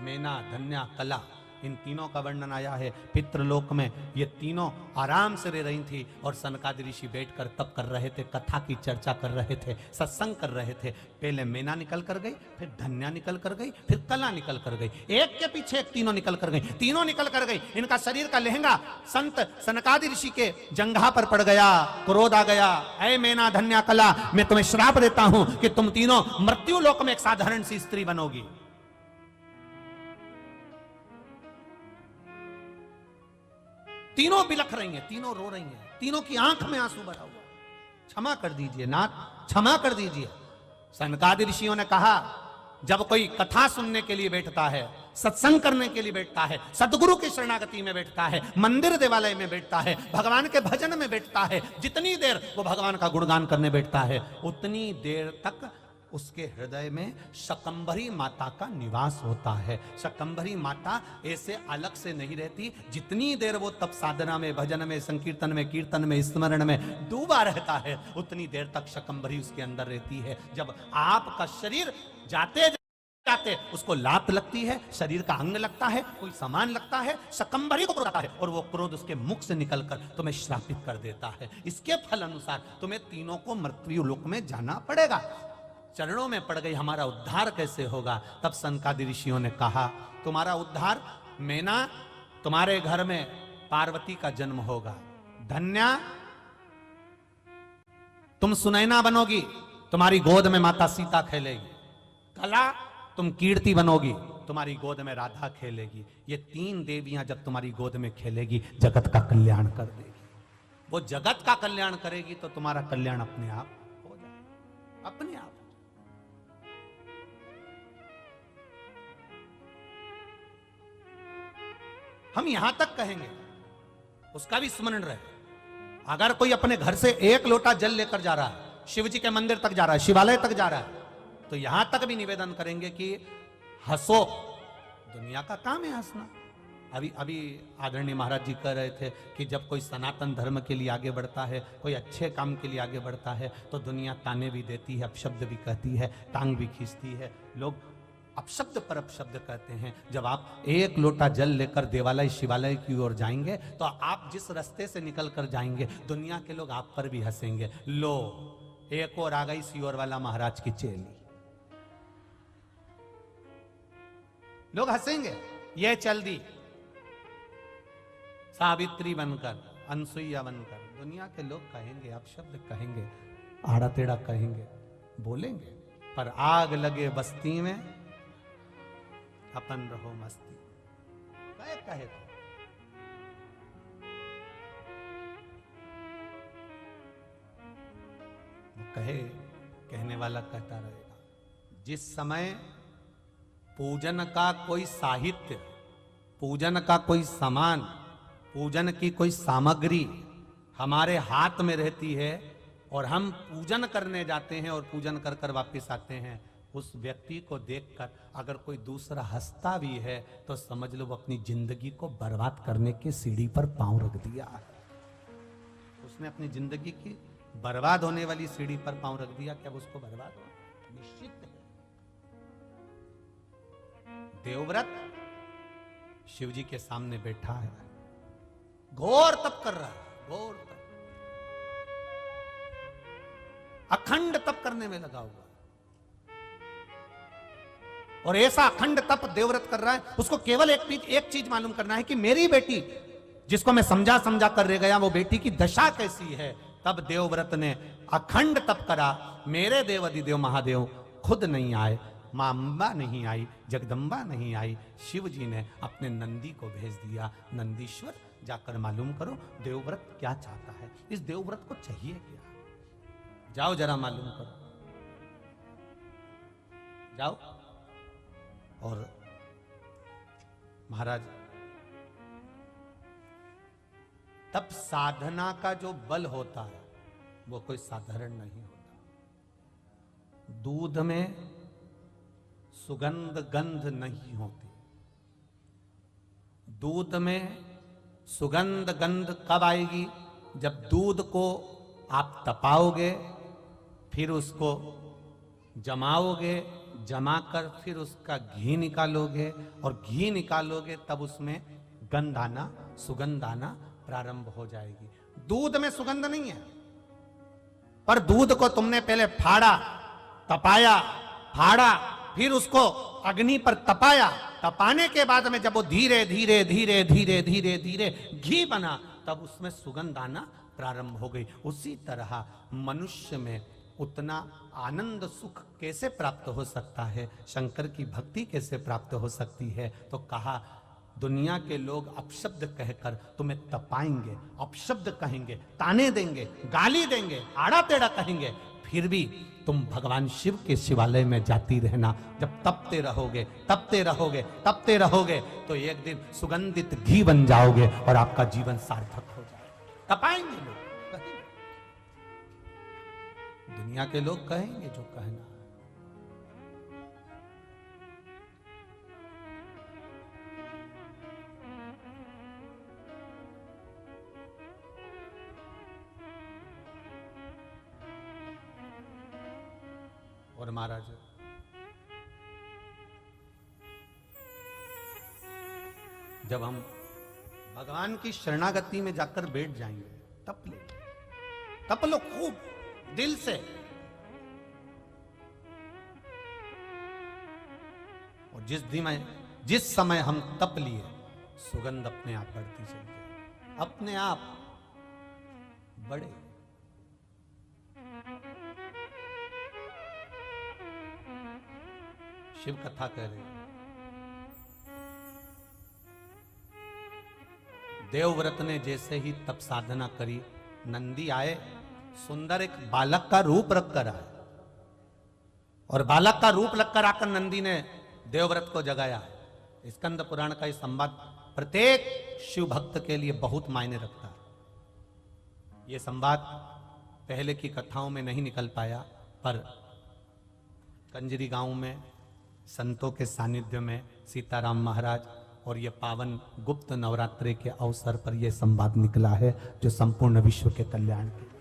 मेना, धन्या, कला, इन तीनों का वर्णन आया है। पितृलोक में ये तीनों आराम से रह रही थी और सनकादि ऋषि बैठकर तप कर रहे थे, कथा की चर्चा कर रहे थे, सत्संग कर रहे थे। पहले मेना निकल कर गई, फिर धन्या निकल कर गई, फिर कला निकल कर गई, एक के पीछे एक तीनों निकल कर गई। तीनों निकल कर गई, इनका शरीर का लहंगा संत सनकादि ऋषि के जंघा पर पड़ गया, क्रोध आ गया, ऐ मेना, धन्या, कला, मैं तुम्हें श्राप देता हूं कि तुम तीनों मृत्यु लोक में एक साधारण सी स्त्री बनोगी। तीनों बिलख रही हैं, तीनों रो रही हैं, तीनों की आंख में आंसू भरा हुआ। क्षमा कर दीजिए नाथ, क्षमा कर दीजिए। सनकादि ऋषियों ने कहा, जब कोई कथा सुनने के लिए बैठता है, सत्संग करने के लिए बैठता है, सदगुरु की शरणागति में बैठता है, मंदिर देवालय में बैठता है, भगवान के भजन में बैठता है, जितनी देर वो भगवान का गुणगान करने बैठता है, उतनी देर तक उसके हृदय में शकंभरी माता का निवास होता है। शकंभरी माता ऐसे अलग से नहीं रहती, जितनी देर वो तप साधना में, भजन में, संकीर्तन में, कीर्तन में, स्मरण में डूबा रहता है, उतनी देर तक शकंभरी उसके अंदर रहती है। जब आपका शरीर जाते जाते उसको लात लगती है, शरीर का अंग लगता है, कोई सामान लगता है, शकंभरी को क्रोध आता है और वो क्रोध उसके मुख से निकलकर तुम्हें श्रापित कर देता है। इसके फल अनुसार तुम्हें तीनों को मृत्यु लोक में जाना पड़ेगा। चरणों में पड़ गई, हमारा उद्धार कैसे होगा? तब सनकादि ऋषियों ने कहा, तुम्हारा उद्धार, मेना, तुम्हारे घर में पार्वती का जन्म होगा। धन्या, तुम सुनैना बनोगी, तुम्हारी गोद में माता सीता खेलेगी। कला, तुम कीर्ति बनोगी, तुम्हारी गोद में राधा खेलेगी। ये 3 देवियां जब तुम्हारी गोद में खेलेगी, जगत का कल्याण कर देगी। वो जगत का कल्याण करेगी तो तुम्हारा कल्याण अपने आप हो जाएगा, अपने आप। हम यहां तक कहेंगे, उसका भी स्मरण रहे। अगर कोई अपने घर से 1 लोटा जल लेकर जा रहा है, शिव जी के मंदिर तक जा रहा है, शिवालय तक जा रहा है, तो यहां तक भी निवेदन करेंगे कि हंसो, दुनिया का काम है हंसना। अभी आदरणीय महाराज जी कह रहे थे कि जब कोई सनातन धर्म के लिए आगे बढ़ता है, कोई अच्छे काम के लिए आगे बढ़ता है, तो दुनिया ताने भी देती है, अपशब्द भी कहती है, टांग भी खींचती है। लोग अपशब्द पर अपशब्द कहते हैं। जब आप 1 लोटा जल लेकर देवालय शिवालय की ओर जाएंगे, तो आप जिस रास्ते से निकल कर जाएंगे, दुनिया के लोग आप पर भी हंसेंगे। लो, एक और आ गई सियोर वाला महाराज की चेली। लोग हंसेंगे, ये चल दी सावित्री बनकर, अनसुईया बनकर। दुनिया के लोग कहेंगे, अपशब्द कहेंगे, आड़ा टेढ़ा कहेंगे, बोलेंगे, पर आग लगे बस्ती में अपन रहो मस्ती। कहे कहे, कहने वाला कहता रहेगा। जिस समय पूजन का कोई साहित्य, पूजन का कोई सामान, पूजन की कोई सामग्री हमारे हाथ में रहती है और हम पूजन करने जाते हैं और पूजन कर कर वापिस आते हैं, उस व्यक्ति को देखकर अगर कोई दूसरा हंसता भी है तो समझ लो वो अपनी जिंदगी को बर्बाद करने की सीढ़ी पर पांव रख दिया। उसने अपनी जिंदगी की बर्बाद होने वाली सीढ़ी पर पांव रख दिया। क्या उसको बर्बाद हो? निश्चित है। देवव्रत शिव जी के सामने बैठा है, घोर तप कर रहा है, घोर तप, अखंड तप करने में लगा हुआ। और ऐसा अखंड तप देवव्रत कर रहा है, उसको केवल एक चीज मालूम करना है कि मेरी बेटी, जिसको मैं समझा समझा कर रह गया, वो बेटी की दशा कैसी है। तब देवव्रत ने अखंड तप करा। मेरे देव अधिदेव महादेव खुद नहीं आए, मां अंबा नहीं आई, जगदंबा नहीं आई, शिव जी ने अपने नंदी को भेज दिया। नंदीश्वर जाकर मालूम करो देवव्रत क्या चाहता है, इस देवव्रत को चाहिए क्या, जाओ जरा मालूम करो, जाओ। और महाराज, तब साधना का जो बल होता है वो कोई साधारण नहीं होता। दूध में सुगंध गंध नहीं होती। दूध में सुगंध गंध कब आएगी? जब दूध को आप तपाओगे, फिर उसको जमाओगे, जमाकर फिर उसका घी निकालोगे, और घी निकालोगे तब उसमें गंध आना, सुगंध आना प्रारंभ हो जाएगी। दूध में सुगंध नहीं है, पर दूध को तुमने पहले फाड़ा, तपाया, फाड़ा, फिर उसको अग्नि पर तपाया, तपाने के बाद में जब वो धीरे धीरे धीरे धीरे धीरे धीरे घी बना, तब उसमें सुगंध आना प्रारंभ हो गई। उसी तरह मनुष्य में उतना आनंद सुख कैसे प्राप्त हो सकता है, शंकर की भक्ति कैसे प्राप्त हो सकती है? तो कहा दुनिया के लोग अपशब्द कहकर तुम्हें तपाएंगे, अपशब्द कहेंगे, ताने देंगे, गाली देंगे, आड़ा टेढ़ा कहेंगे, फिर भी तुम भगवान शिव के शिवालय में जाती रहना। जब तपते रहोगे, तपते रहोगे, तपते रहोगे, तो एक दिन सुगंधित घी बन जाओगे और आपका जीवन सार्थक हो जाएगा। तपाएंगे लोग, कहेंगे, दुनिया के लोग कहेंगे जो कहना। और महाराज, जब हम भगवान की शरणागति में जाकर बैठ जाएंगे, तप ले, तप लो खूब दिल से। और जिस समय हम तप लिए, सुगंध अपने आप बढ़ती चली जाए, अपने आप बढ़े। शिव कथा कह रहे, देवव्रत ने जैसे ही तप साधना करी, नंदी आए, सुंदर एक बालक का रूप रखकर आए, और बालक का रूप रखकर आकर नंदी ने देवव्रत को जगाया। स्कंद पुराण का यह संवाद प्रत्येक शिव भक्त के लिए बहुत मायने रखता है। यह संवाद पहले की कथाओं में नहीं निकल पाया, पर कंजरी गांव में संतों के सानिध्य में सीताराम महाराज और ये पावन गुप्त नवरात्रि के अवसर पर यह संवाद निकला है, जो संपूर्ण विश्व के कल्याण के लिए।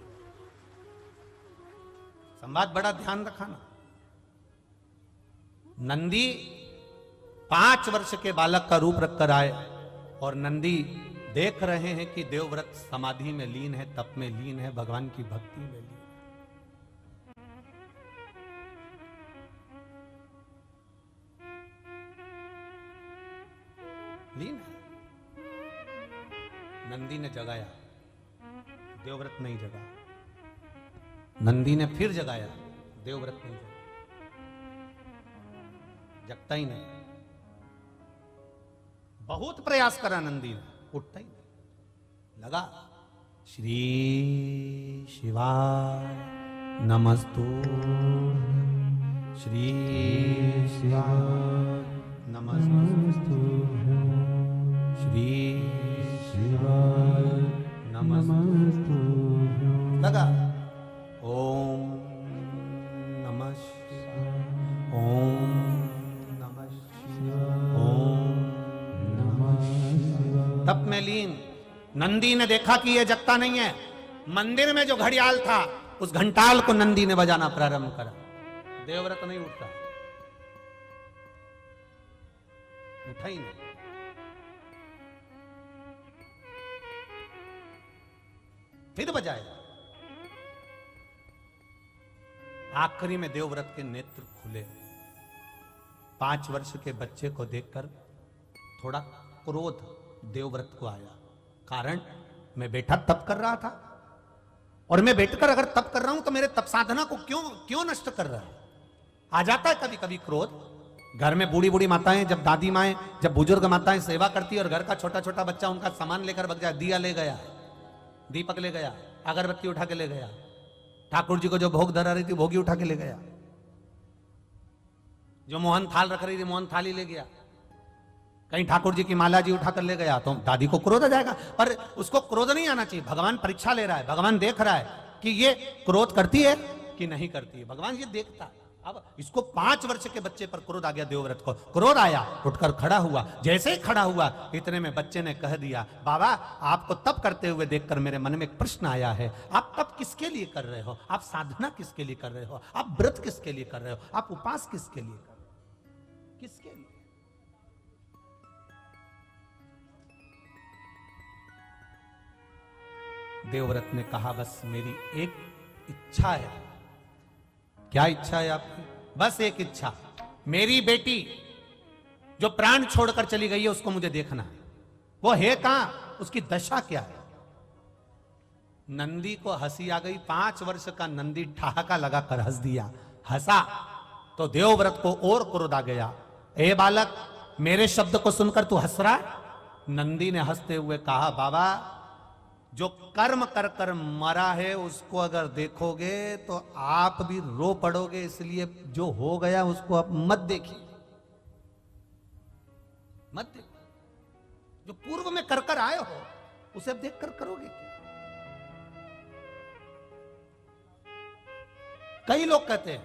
संवाद बड़ा ध्यान रखना। नंदी 5 वर्ष के बालक का रूप रखकर आए, और नंदी देख रहे हैं कि देवव्रत समाधि में लीन है, तप में लीन है, भगवान की भक्ति में लीन है। लीन है। नंदी ने जगाया, देवव्रत नहीं जगा। नंदी ने फिर जगाया, देवव्रत नहीं जगा, जगता ही नहीं। बहुत प्रयास करा नंदी ने, उठता ही नहीं। लगा श्री शिवाय नमस्तु, श्री शिवाय नमस्तु, श्री शिवाय नमस्तु। लगा ओम नमः शिवाय, ओम नमः शिवाय, ओम नमः शिवाय। तप में लीन। नंदी ने देखा कि यह जगता नहीं है। मंदिर में जो घड़ियाल था उस घंटाल को नंदी ने बजाना प्रारंभ करा। देवव्रत नहीं उठता, उठा ही नहीं। फिर बजाया। आखिरी में देवव्रत के नेत्र खुले। 5 वर्ष के बच्चे को देखकर थोड़ा क्रोध देवव्रत को आया। कारण मैं बेटा तप कर रहा था, और मैं बैठकर अगर तप कर रहा हूं तो मेरे तप साधना को क्यों नष्ट कर रहा है। आ जाता है कभी कभी क्रोध। घर में बूढ़ी बूढ़ी माताएं, जब दादी माएं, जब बुजुर्ग माताएं सेवा करती है और घर का छोटा छोटा बच्चा उनका सामान लेकर भग जाए, दिया ले गया, दीपक ले गया, अगरबत्ती उठा के ले गया, ठाकुर जी को जो भोग धरा रही थी भोगी उठा के ले गया, जो मोहन थाल रख रही थी मोहन थाली ले गया, कहीं ठाकुर जी की माला जी उठाकर ले गया, तो दादी को क्रोध आ जाएगा। पर उसको क्रोध नहीं आना चाहिए। भगवान परीक्षा ले रहा है, भगवान देख रहा है कि ये क्रोध करती है कि नहीं करती है। भगवान ये देखता है। अब इसको 5 वर्ष के बच्चे पर क्रोध आ गया। देवव्रत को क्रोध आया, उठकर खड़ा हुआ। जैसे ही खड़ा हुआ इतने में बच्चे ने कह दिया, बाबा आपको तप करते हुए देखकर मेरे मन में एक प्रश्न आया है। आप तप किसके लिए कर रहे हो? आप साधना किसके लिए कर रहे हो? आप व्रत किसके लिए कर रहे हो? आप उपास किसके लिए कर रहे हो? किसके लिए? देवव्रत ने कहा, बस मेरी एक इच्छा है। क्या इच्छा है आपकी? बस एक इच्छा, मेरी बेटी जो प्राण छोड़कर चली गई है उसको मुझे देखना है। वो है कहां? उसकी दशा क्या है? नंदी को हंसी आ गई। 5 वर्ष का नंदी ठहाका लगाकर हंस दिया। हंसा तो देवव्रत को और क्रोध आ गया। ए बालक, मेरे शब्द को सुनकर तू हंस रहा है? नंदी ने हंसते हुए कहा, बाबा जो कर्म कर कर मरा है उसको अगर देखोगे तो आप भी रो पड़ोगे, इसलिए जो हो गया उसको आप मत देखिए, मत देखो। जो पूर्व में कर कर आए हो उसे अब देख कर करोगे क्या? कई लोग कहते हैं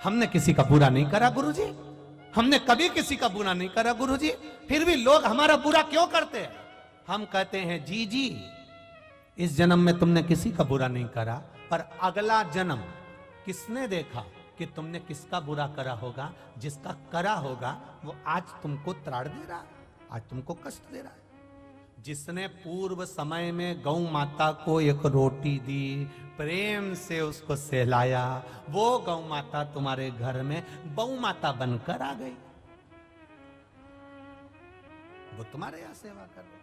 हमने किसी का बुरा नहीं करा गुरुजी, हमने कभी किसी का बुरा नहीं करा गुरुजी, फिर भी लोग हमारा बुरा क्यों करते हैं? हम कहते हैं जी जी, इस जन्म में तुमने किसी का बुरा नहीं करा, पर अगला जन्म किसने देखा कि तुमने किसका बुरा करा होगा? जिसका करा होगा वो आज तुमको त्राड़ दे रहा है, आज तुमको कष्ट दे रहा है। जिसने पूर्व समय में गौ माता को एक रोटी दी, प्रेम से उसको सहलाया, वो गौ माता तुम्हारे घर में गौ माता बनकर आ गई। वो तुम्हारे यहां सेवा कर रही।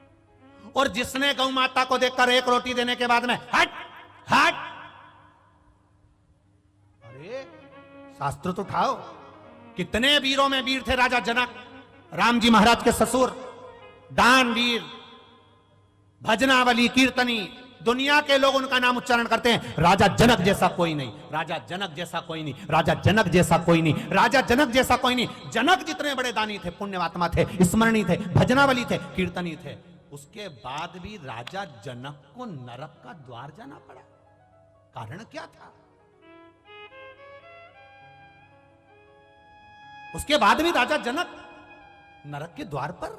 और जिसने गौ माता को देखकर एक रोटी देने के बाद में हट हट, अरे शास्त्र तो उठाओ। कितने वीरों में वीर थे राजा जनक, राम जी महाराज के ससुर, दानवीर, भजनावली, कीर्तनी। दुनिया के लोग उनका नाम उच्चारण करते हैं। राजा जनक जैसा कोई नहीं, राजा जनक जैसा कोई नहीं, राजा जनक जैसा कोई नहीं, राजा जनक जैसा कोई नहीं। जनक जितने बड़े दानी थे, पुण्यवात्मा थे, स्मरणी थे, भजनावली थे, कीर्तनी थे, उसके बाद भी राजा जनक को नरक का द्वार जाना पड़ा। कारण क्या था? उसके बाद भी राजा जनक नरक के द्वार पर,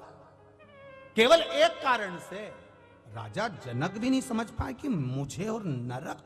केवल एक कारण से। राजा जनक भी नहीं समझ पाए कि मुझे और नरक,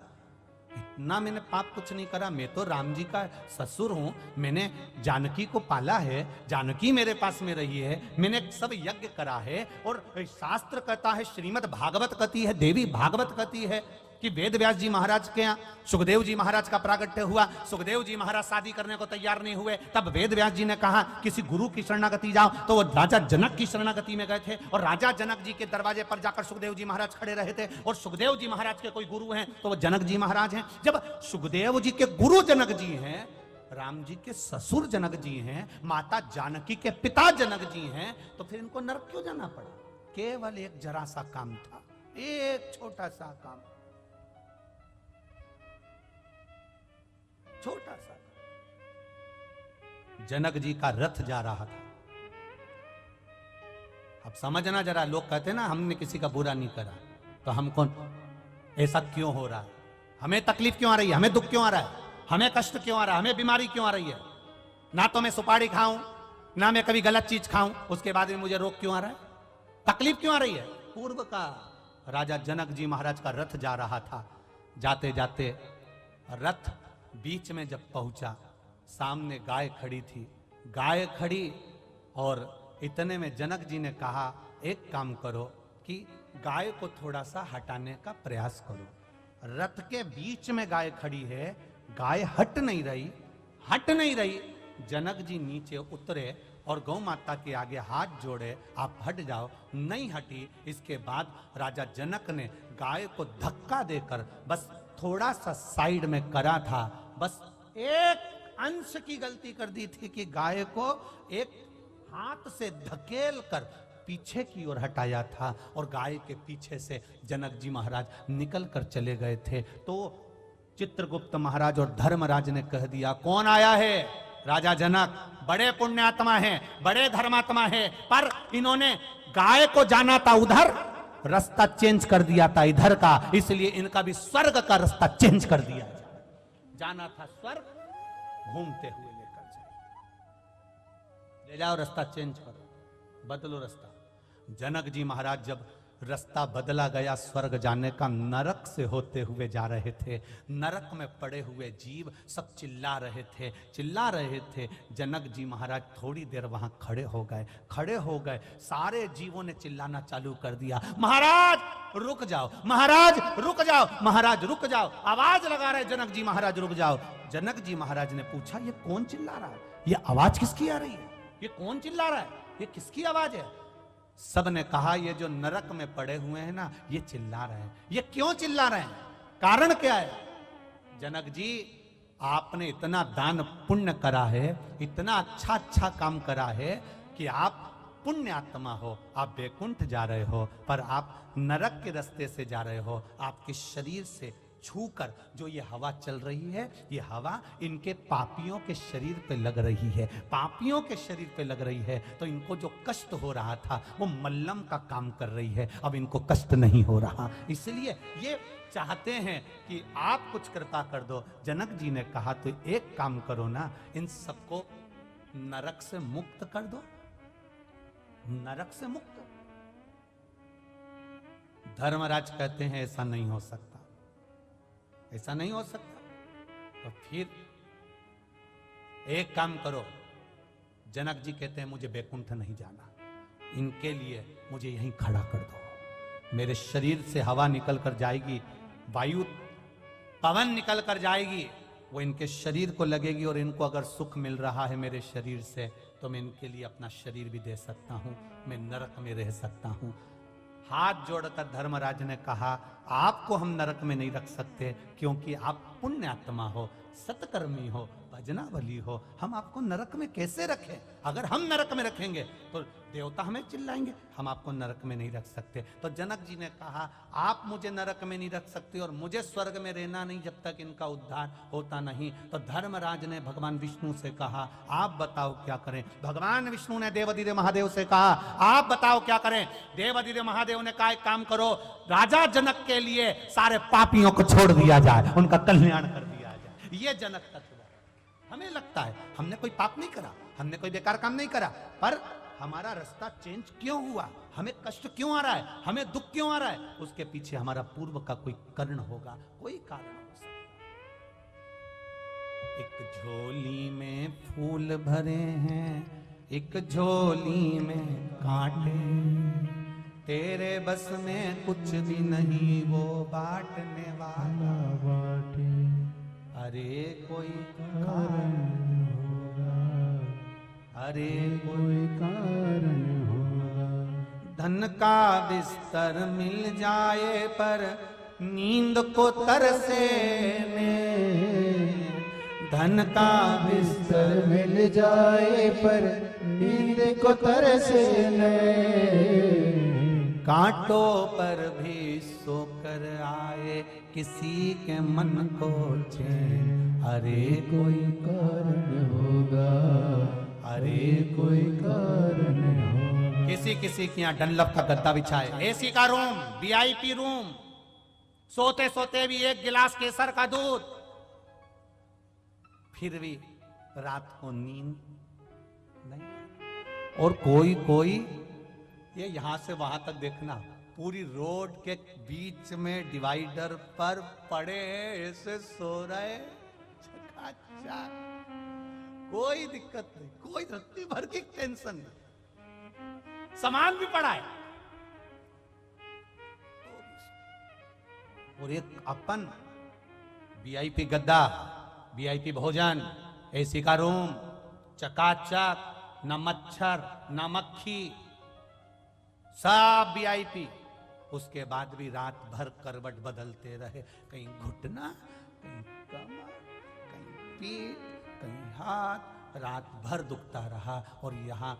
इतना मैंने पाप कुछ नहीं करा, मैं तो राम जी का ससुर हूं, मैंने जानकी को पाला है, जानकी मेरे पास में रही है, मैंने सब यज्ञ करा है। और शास्त्र कहता है, श्रीमद् भागवत कहती है, देवी भागवत कहती है कि वेद व्यास जी महाराज के यहाँ सुखदेव जी महाराज का प्रागट्य हुआ। सुखदेव जी महाराज शादी करने को तैयार नहीं हुए, तब वेद व्यास जी ने कहा किसी गुरु की शरणागति जाओ, तो वो राजा जनक की शरणागति में गए थे। और राजा जनक जी के दरवाजे पर जाकर सुखदेव जी महाराज खड़े रहे थे। और सुखदेव जी महाराज के कोई गुरु हैं तो वो जनक जी महाराज हैं। जब सुखदेव जी के गुरु जनक जी हैं राम जी के ससुर जनक जी हैं, माता जानकी के पिता जनक जी हैं, तो फिर इनको नरक क्यों जाना पड़ा? केवल एक जरा सा काम था, एक छोटा सा काम, छोटा सा। जनक जी का रथ जा रहा था। अब समझना जरा, लोग कहते ना हमने किसी का बुरा नहीं करा, तो हम कौन, ऐसा क्यों हो रहा है, हमें तकलीफ क्यों आ रही है, हमें दुख क्यों आ रहा है, हमें कष्ट क्यों आ रहा है, हमें बीमारी क्यों आ रही है? ना तो मैं सुपारी खाऊं, ना मैं कभी गलत चीज खाऊं, उसके बाद में मुझे रोग क्यों आ रहा है, तकलीफ क्यों आ रही है? पूर्व का राजा जनक जी महाराज का रथ जा रहा था। जाते जाते रथ बीच में जब पहुंचा, सामने गाय खड़ी थी। गाय खड़ी और इतने में जनक जी ने कहा, एक काम करो कि गाय को थोड़ा सा हटाने का प्रयास करो। रथ के बीच में गाय खड़ी है, गाय हट नहीं रही, हट नहीं रही। जनक जी नीचे उतरे और गौ माता के आगे हाथ जोड़े, आप हट जाओ, नहीं हटी। इसके बाद राजा जनक ने गाय को धक्का देकर बस थोड़ा सा साइड में करा था, बस एक अंश की गलती कर दी थी कि गाय को एक हाथ से धकेल कर पीछे की ओर हटाया था और गाय के पीछे से जनक जी महाराज निकल कर चले गए थे। तो चित्रगुप्त महाराज और धर्मराज ने कह दिया, कौन आया है? राजा जनक बड़े पुण्यात्मा हैं, बड़े धर्मात्मा हैं, पर इन्होंने गाय को जाना था उधर, रास्ता चेंज कर दिया था इधर का, इसलिए इनका भी स्वर्ग का रास्ता चेंज कर दिया। जाना था स्वर्ग, घूमते हुए लेकर जाओ, ले जाओ, रास्ता चेंज करो, बदलो रास्ता। जनक जी महाराज जब रास्ता बदला गया स्वर्ग जाने का, नरक से होते हुए जा रहे थे। नरक में पड़े हुए जीव सब चिल्ला रहे थे, चिल्ला रहे थे। जनक जी महाराज थोड़ी देर वहां खड़े हो गए, खड़े हो गए। सारे जीवों ने चिल्लाना चालू कर दिया, महाराज रुक जाओ, महाराज रुक जाओ, महाराज रुक जाओ। आवाज लगा रहे जनक जी महाराज रुक जाओ। जनक जी महाराज ने पूछा, ये कौन चिल्ला रहा है, ये आवाज किसकी आ रही है, ये कौन चिल्ला रहा है, ये किसकी आवाज है? सब ने कहा, ये जो नरक में पड़े हुए हैं ना, ये चिल्ला रहे हैं। ये क्यों चिल्ला रहे हैं, कारण क्या है? जनक जी, आपने इतना दान पुण्य करा है, इतना अच्छा अच्छा काम करा है कि आप पुण्य आत्मा हो, आप वैकुंठ जा रहे हो, पर आप नरक के रास्ते से जा रहे हो। आपके शरीर से छूकर जो ये हवा चल रही है, ये हवा इनके पापियों के शरीर पे लग रही है, पापियों के शरीर पे लग रही है। तो इनको जो कष्ट हो रहा था वो मल्लम का काम कर रही है, अब इनको कष्ट नहीं हो रहा, इसलिए ये चाहते हैं कि आप कुछ कृपा कर दो। जनक जी ने कहा, तो एक काम करो ना, इन सबको नरक से मुक्त कर दो, नरक से मुक्त। धर्मराज कहते हैं, ऐसा नहीं हो सकता, ऐसा नहीं हो सकता। तो फिर एक काम करो। जनक जी कहते हैं, मुझे बैकुंठ नहीं जाना, इनके लिए मुझे यहीं खड़ा कर दो। मेरे शरीर से हवा निकल कर जाएगी, वायु पवन निकल कर जाएगी, वो इनके शरीर को लगेगी, और इनको अगर सुख मिल रहा है मेरे शरीर से, तो मैं इनके लिए अपना शरीर भी दे सकता हूं, मैं नरक में रह सकता हूं। हाथ जोड़कर धर्मराज ने कहा, आपको हम नरक में नहीं रख सकते, क्योंकि आप पुण्य आत्मा हो, सत्कर्मी हो, भजनावली हो, हम आपको नरक में कैसे रखें? अगर हम नरक में रखेंगे तो देवता हमें चिल्लाएंगे, हम आपको नरक में नहीं रख सकते। तो जनक जी ने कहा, आप मुझे नरक में नहीं रख सकते और मुझे स्वर्ग में रहना नहीं जब तक इनका उद्धार होता नहीं। तो धर्मराज ने भगवान विष्णु से कहा, आप बताओ क्या करें? भगवान विष्णु ने देवाधिदेव महादेव से कहा, आप बताओ क्या करें? देवाधिदेव महादेव ने कहा, एक काम करो, राजा जनक के लिए सारे पापियों को छोड़ दिया जाए, उनका कल्याण कर दिया जाए। ये जनक तत्व। हमें लगता है हमने कोई पाप नहीं करा, हमने कोई बेकार काम नहीं करा, पर हमारा रास्ता चेंज क्यों हुआ, हमें कष्ट क्यों आ रहा है, हमें दुख क्यों आ रहा है? उसके पीछे हमारा पूर्व का कोई कारण होगा, कोई कारण हो सकता। एक झोली में फूल भरे हैं, एक झोली में कांटे, तेरे बस में कुछ भी नहीं वो बांटने वाला बांटे। अरे कोई कारण होगा, अरे कोई कारण होगा। धन का बिस्तर मिल जाए पर नींद को तरसे ने, धन का बिस्तर मिल जाए पर नींद को तरसे नहीं, कांटों पर भी सोकर आए किसी के मन को चैन। अरे कोई कारण होगा, अरे कोई कारण होगा। किसी किसी की यहाँ डनलप का गद्दा बिछाए, एसी का रूम, वीआईपी रूम, सोते सोते भी एक गिलास केसर का दूध, फिर भी रात को नींद नहीं। और कोई कोई ये यहां से वहां तक देखना, पूरी रोड के बीच में डिवाइडर पर पड़े ऐसे सो रहे, चकाचक, कोई दिक्कत नहीं, कोई रत्ती भर की टेंशन नहीं, सामान भी पड़ा है। और एक अपन वीआईपी गद्दा, वीआईपी भोजन, एसी का रूम, चकाचक, न मच्छर न मक्खी, सब वीआईपी। उसके बाद भी रात भर करवट बदलते रहे, कहीं घुटना, कहीं कमर, कहीं पीठ, कहीं हाथ, रात भर दुखता रहा। और यहाँ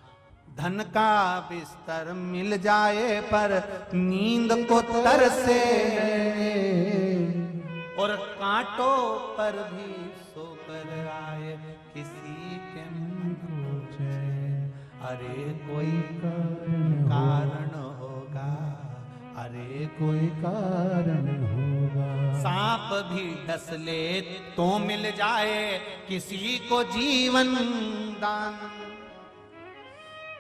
धन का बिस्तर मिल जाए पर नींद को तरसे, और कांटों पर भी सोकर आए किसी के मन को चैन। अरे कोई कारण होगा, अरे कोई कारण होगा। सांप भी डस ले तो मिल जाए किसी को जीवन दान।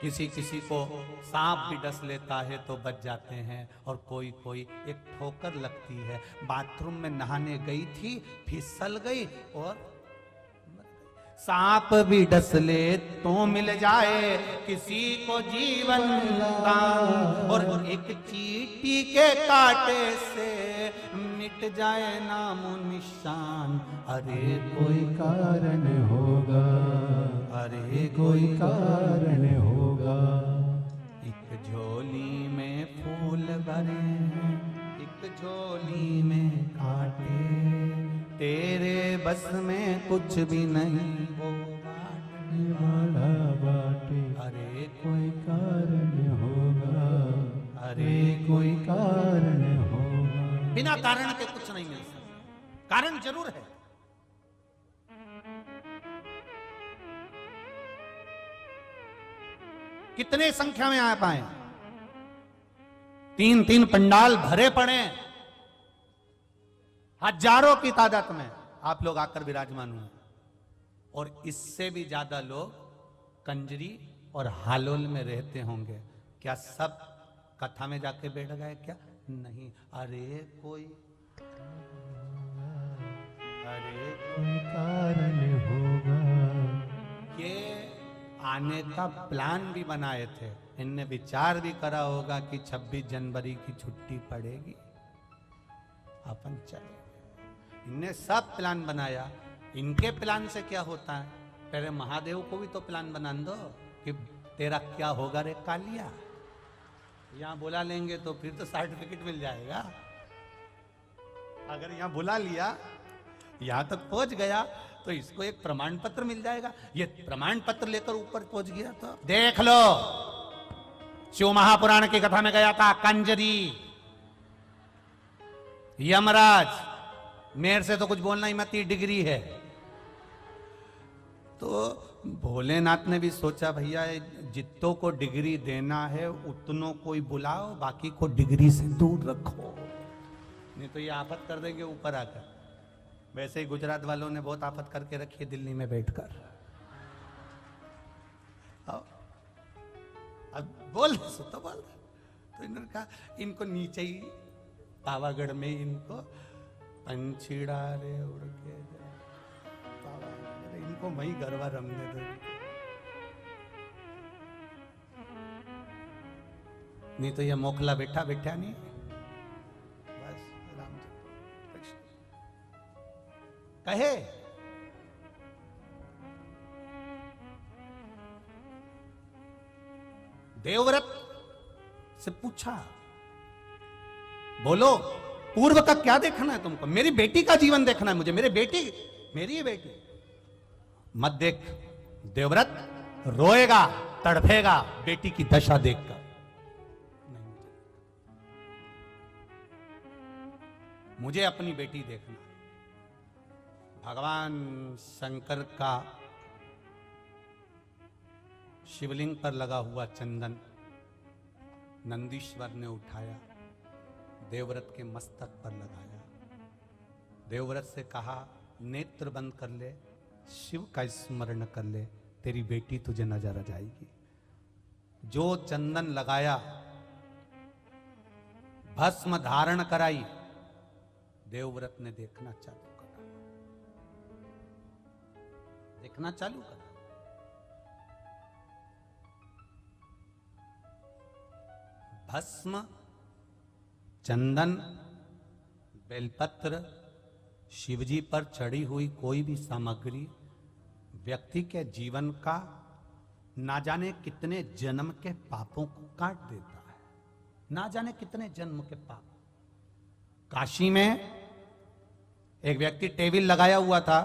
किसी किसी को सांप भी डस लेता है तो बच जाते हैं, और कोई कोई एक ठोकर लगती है, बाथरूम में नहाने गई थी, फिसल गई और सांप भी डस ले तो मिल जाए किसी को जीवन दान। और एक चींटी के काटे से मिट जाए नामो निशान। अरे कोई कारण होगा, अरे कोई कारण होगा। एक झोली में फूल भरे हैं, एक झोली में कांटे, तेरे बस में कुछ भी नहीं वो बांटने वाला बाटे। अरे कोई कारण होगा, अरे कोई कारण होगा। बिना कारण के कुछ नहीं मिल सकता, कारण जरूर है। कितने संख्या में आ पाए, 3-3 पंडाल भरे पड़े, हजारों की तादाद में आप लोग आकर विराजमान हुए, और इससे भी ज्यादा लोग कंजरी और हालोल में रहते होंगे। क्या सब कथा में जाके बैठ गए क्या? नहीं। अरे कोई कारण होगा। ये आने का प्लान भी बनाए थे, इनने विचार भी करा होगा कि 26 जनवरी की छुट्टी पड़ेगी, अपन चले। इनने सब प्लान बनाया। इनके प्लान से क्या होता है, पहले महादेव को भी तो प्लान बना दो कि तेरा क्या होगा रे कालिया। यहां बुला लेंगे तो फिर तो सर्टिफिकेट मिल जाएगा। अगर यहां बुला लिया, यहां तक पहुंच गया, तो इसको एक प्रमाण पत्र मिल जाएगा। ये प्रमाण पत्र लेकर ऊपर पहुंच गया तो देख लो, शिव महापुराण की कथा में गया था कंजरी, यमराज, मेरे से तो कुछ बोलना ही मत, डिग्री है। तो भोलेनाथ ने भी सोचा भैया जितनों को डिग्री देना है उतनों को ही बुलाओ, बाकी को डिग्री से दूर रखो, नहीं तो ये आफत कर देंगे ऊपर आकर। वैसे ही गुजरात वालों ने बहुत आफत करके रखी है दिल्ली में बैठकर। अब बोल तो बोल, तो इन्होंने कहा इनको नीचे ही पावागढ़ में इनको पंछी डाले उड़ के, इनको वही गरबा रमने दो, नहीं तो ये मोखला बैठा बैठा नहीं। बस राम कृष्ण कहे देवव्रत से पूछा, बोलो पूर्व का क्या देखना है तुमको? मेरी बेटी का जीवन देखना है मुझे, मेरी बेटी, मेरी ये बेटी। मत देख। देवव्रत रोएगा, तड़फेगा बेटी की दशा देखकर। नहीं, मुझे अपनी बेटी देखना। भगवान शंकर का शिवलिंग पर लगा हुआ चंदन नंदीश्वर ने उठाया, देवव्रत के मस्तक पर लगाया। देवव्रत से कहा, नेत्र बंद कर ले, शिव का स्मरण कर ले, तेरी बेटी तुझे नजर आ जाएगी। जो चंदन लगाया, भस्म धारण कराई, देवव्रत ने देखना चालू करा। देखना चालू करा। भस्म, चंदन, बेलपत्र, शिवजी पर चढ़ी हुई कोई भी सामग्री व्यक्ति के जीवन का ना जाने कितने जन्म के पापों को काट देता है। ना जाने कितने जन्म के पाप। काशी में एक व्यक्ति टेबल लगाया हुआ था,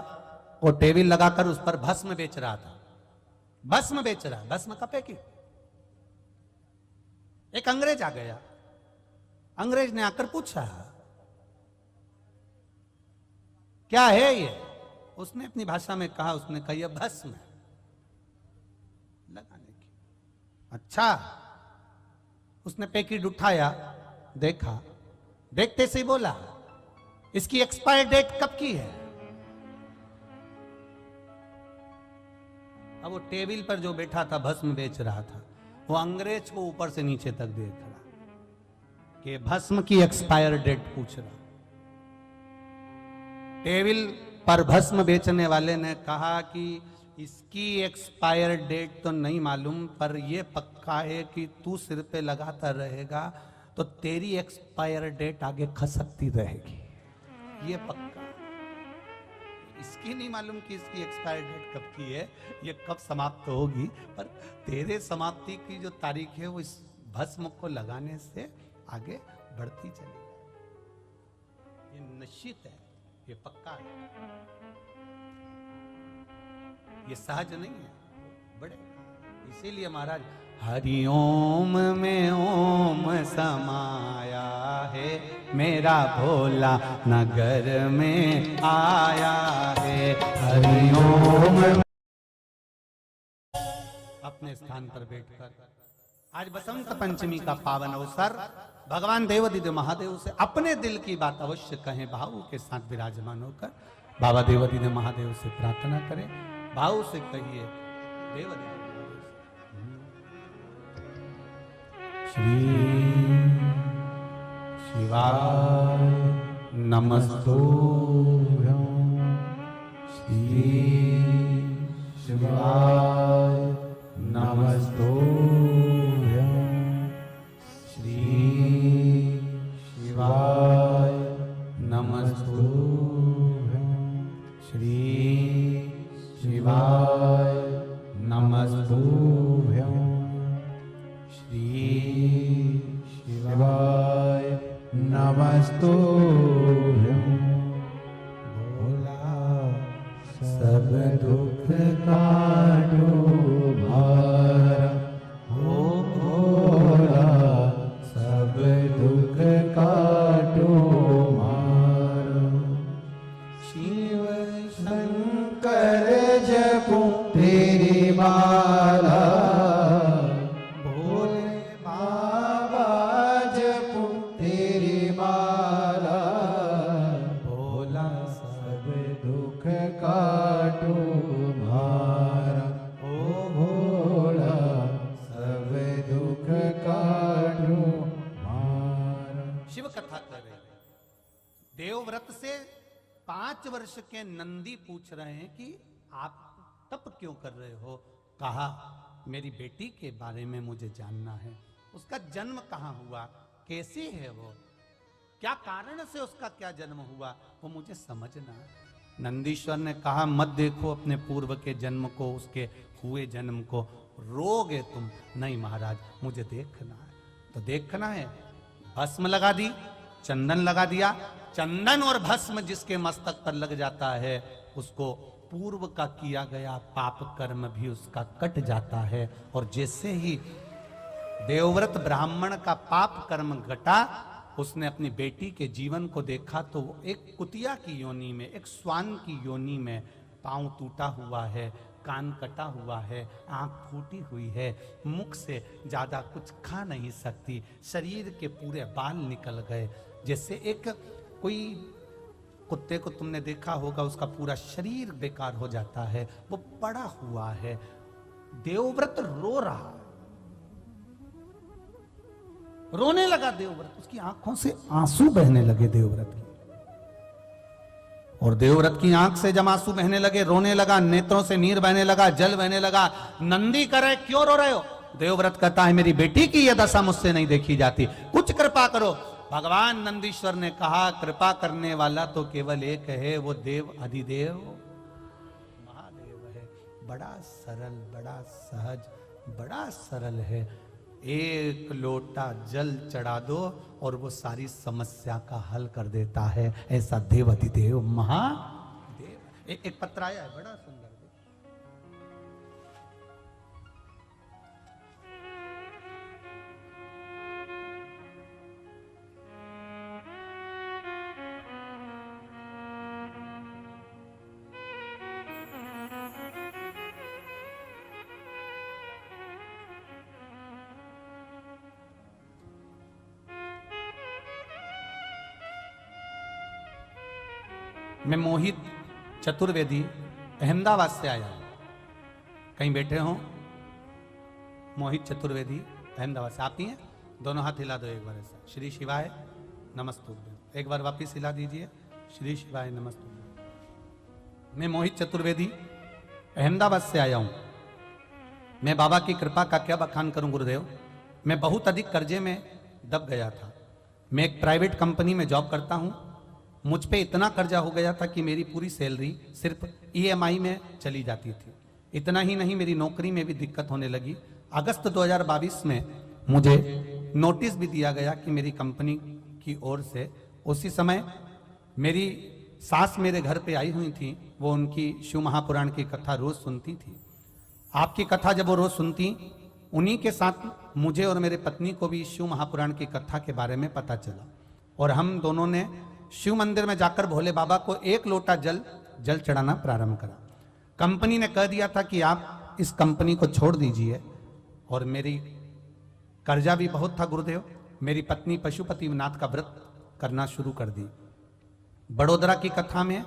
वो टेबल लगाकर उस पर भस्म बेच रहा था। भस्म बेच रहा, भस्म का पैकेट। एक अंग्रेज आ गया। अंग्रेज ने आकर पूछा, क्या है ये? उसने अपनी भाषा में कहा, उसने कहा यह भस्म है लगाने की। अच्छा। उसने पैकेट उठाया, देखा, देखते से ही बोला, इसकी एक्सपायर डेट कब की है? अब वो टेबल पर जो बैठा था, भस्म बेच रहा था, वो अंग्रेज को ऊपर से नीचे तक देख रहा कि भस्म की एक्सपायर डेट पूछ रहा। टेबल पर भस्म बेचने वाले ने कहा कि इसकी एक्सपायर डेट तो नहीं मालूम, पर यह पक्का है कि तू सिर पे लगाता रहेगा तो तेरी एक्सपायर डेट आगे खसकती रहेगी। ये पक्का। इसकी नहीं मालूम कि इसकी एक्सपायर डेट कब की है, ये कब समाप्त होगी, पर तेरे समाप्ति की जो तारीख है वो इस भस्म को लगाने से आगे बढ़ती चली। ये निश्चित है, ये पक्का है, ये सहज नहीं है, बड़े। इसीलिए महाराज, हरिओम में ओम समाया है, मेरा भोला नगर में आया है। हरिओम। अपने स्थान पर बैठकर आज बसंत पंचमी का पावन अवसर, भगवान देवादिदेव महादेव से अपने दिल की बात अवश्य कहें। भाव के साथ विराजमान होकर बाबा देवादिदेव महादेव से प्रार्थना करें। भाव से कहिए, देवादिदेव श्री शिवाय नमस्तुभ्यं, श्री शिवाय नमस्तुभ्यं, श्री शिवाय नमस्तुभ्यं, श्री शिवाय नमस्तुभ्यं, श्री शिवाय नमस्तुभ्यं। भोला सब दुख काटो भार, हो भोला सब दुख काटो भार। शिव शंकर जपो तेरी माला, भोले बाबा जपो तेरी माला, भोला सब दुख काटो भार, ओ भोला सब दुख काटो भार। शिव कथा कर रहे हैं। देवव्रत से 5 वर्ष के नंदी पूछ रहे हैं कि आप तप क्यों कर रहे हो? कहा, मेरी बेटी के बारे में मुझे जानना है। उसका जन्म कहाँ हुआ, कैसे है वो, क्या कारण से उसका क्या जन्म हुआ, वो मुझे समझना है। नंदीश्वर ने कहा, मत देखो अपने पूर्व के जन्म को, उसके हुए जन्म को, रोगे तुम। नहीं महाराज, मुझे देखना है। तो देखना है, भस्म लगा दी, चंदन लगा दिया। चंदन और भस्म जिसके मस्तक पर लग जाता है उसको पूर्व का किया गया पाप कर्म भी उसका कट जाता है। और जैसे ही देवव्रत ब्राह्मण का पाप कर्म घटा, उसने अपनी बेटी के जीवन को देखा तो वो एक कुतिया की योनि में, एक स्वान की योनि में, पांव टूटा हुआ है, कान कटा हुआ है, आंख फूटी हुई है, मुख से ज्यादा कुछ खा नहीं सकती, शरीर के पूरे बाल निकल गए। जैसे एक कोई कुत्ते को तुमने देखा होगा, उसका पूरा शरीर बेकार हो जाता है, वो पड़ा हुआ है। देवव्रत रो रहा, रोने लगा देवव्रत, उसकी आंखों से आंसू बहने लगे देवव्रत की। और देवव्रत की आंख से जब आंसू बहने लगे, रोने लगा, नेत्रों से नीर बहने लगा, जल बहने लगा। नंदी करे क्यों रो रहे हो? देवव्रत कहता है मेरी बेटी की यह दशा मुझसे नहीं देखी जाती, कुछ कृपा करो। भगवान नंदीश्वर ने कहा कृपा करने वाला तो केवल एक है, वो देव अधिदेव महादेव है। बड़ा सरल, बड़ा सहज, बड़ा सरल है। एक लोटा जल चढ़ा दो और वो सारी समस्या का हल कर देता है। ऐसा देव अधिदेव महादेव। एक पत्र आया है बड़ा सुंदर। मैं मोहित चतुर्वेदी अहमदाबाद से आया हूं। कहीं बैठे हो? मोहित चतुर्वेदी अहमदाबाद से। आप ही हैं? दोनों हाथ हिला दो एक बार ऐसा। श्री शिवाय नमस्तुभ्यम। एक बार वापिस हिला दीजिए। श्री शिवाय नमस्तुभ्यम। मैं मोहित चतुर्वेदी अहमदाबाद से आया हूं। मैं बाबा की कृपा का क्या बखान करूं गुरुदेव। मैं बहुत अधिक कर्जे में दब गया था। मैं एक प्राइवेट कंपनी में जॉब करता हूं। मुझ पे इतना कर्जा हो गया था कि मेरी पूरी सैलरी सिर्फ EMI में चली जाती थी। इतना ही नहीं, मेरी नौकरी में भी दिक्कत होने लगी। अगस्त 2022 में मुझे नोटिस भी दिया गया कि मेरी कंपनी की ओर से। उसी समय मेरी सास मेरे घर पे आई हुई थी। वो उनकी शिव महापुराण की कथा रोज सुनती थी। आपकी कथा जब वो रोज सुनती, उन्हीं के साथ मुझे और मेरे पत्नी को भी शिव महापुराण की कथा के बारे में पता चला। और हम दोनों ने शिव मंदिर में जाकर भोले बाबा को एक लोटा जल चढ़ाना प्रारंभ करा। कंपनी ने कह दिया था कि आप इस कंपनी को छोड़ दीजिए। और मेरी कर्जा भी बहुत था गुरुदेव। मेरी पत्नी पशुपतिनाथ का व्रत करना शुरू कर दी। बड़ोदरा की कथा में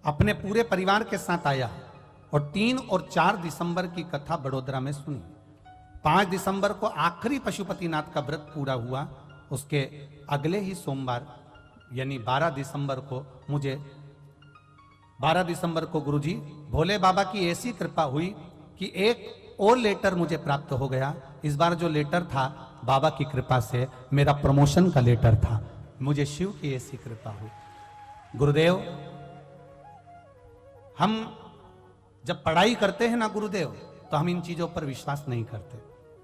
अपने पूरे परिवार के साथ आया और 3 और 4 दिसंबर की कथा बड़ोदरा में सुनी। 5 दिसंबर को आखिरी पशुपतिनाथ का व्रत पूरा हुआ। उसके अगले ही सोमवार यानी 12 दिसंबर को मुझे 12 दिसंबर को गुरुजी भोले बाबा की ऐसी कृपा हुई कि एक और लेटर मुझे प्राप्त हो गया। इस बार जो लेटर था बाबा की कृपा से मेरा प्रमोशन का लेटर था। मुझे शिव की ऐसी कृपा हुई। गुरुदेव, हम जब पढ़ाई करते हैं ना गुरुदेव, तो हम इन चीजों पर विश्वास नहीं करते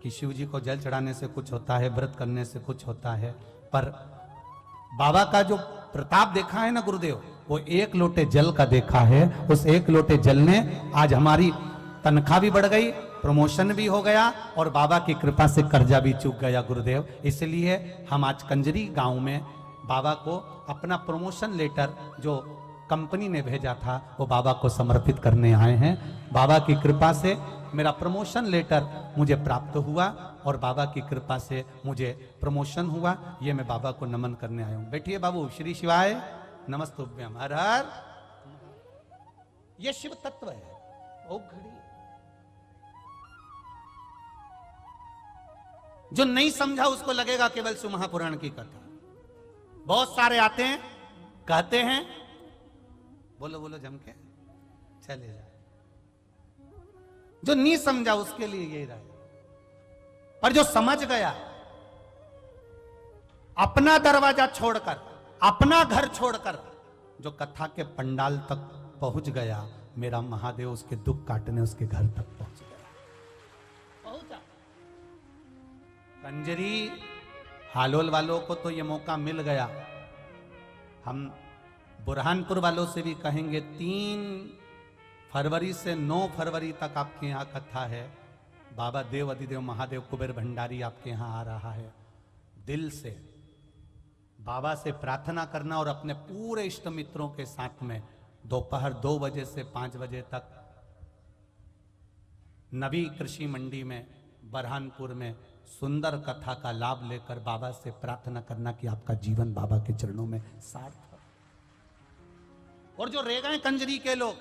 कि शिव जी को जल चढ़ाने से कुछ होता है, व्रत करने से कुछ होता है। पर बाबा का जो प्रताप देखा है ना गुरुदेव, वो एक लोटे जल का देखा है। उस एक लोटे जल ने आज हमारी तनख्वाह भी बढ़ गई, प्रमोशन भी हो गया और बाबा की कृपा से कर्जा भी चूक गया गुरुदेव। इसलिए हम आज कंजरी गांव में बाबा को अपना प्रमोशन लेटर जो कंपनी ने भेजा था वो बाबा को समर्पित करने आए हैं। बाबा की कृपा से मेरा प्रमोशन लेटर मुझे प्राप्त हुआ और बाबा की कृपा से मुझे प्रमोशन हुआ। ये मैं बाबा को नमन करने आया हूं। बैठिए बाबू। श्री शिवाय नमस्तुभ्यम। हर हर। ये शिव तत्व है। ओ घड़ी जो नहीं समझा उसको लगेगा केवल शिव महापुराण की कथा। बहुत सारे आते हैं, कहते हैं, बोलो बोलो जम के चले जाए। जो नहीं समझा उसके लिए यही रहा। पर जो समझ गया, अपना दरवाजा छोड़कर, अपना घर छोड़कर जो कथा के पंडाल तक पहुंच गया, मेरा महादेव उसके दुख काटने उसके घर तक पहुंच गया। पहुंचा। कंजरी हालोल वालों को तो यह मौका मिल गया। हम बुरहानपुर वालों से भी कहेंगे 3 फरवरी से 9 फरवरी तक आपके यहाँ कथा है। बाबा देव अधिदेव महादेव कुबेर भंडारी आपके यहाँ आ रहा है। दिल से बाबा से प्रार्थना करना और अपने पूरे इष्ट मित्रों के साथ में दोपहर 2 बजे से 5 बजे तक नवी कृषि मंडी में बरहानपुर में सुंदर कथा का लाभ लेकर बाबा से प्रार्थना करना कि आपका जीवन बाबा के चरणों में सार्थक। और जो रह गए कंजरी के लोग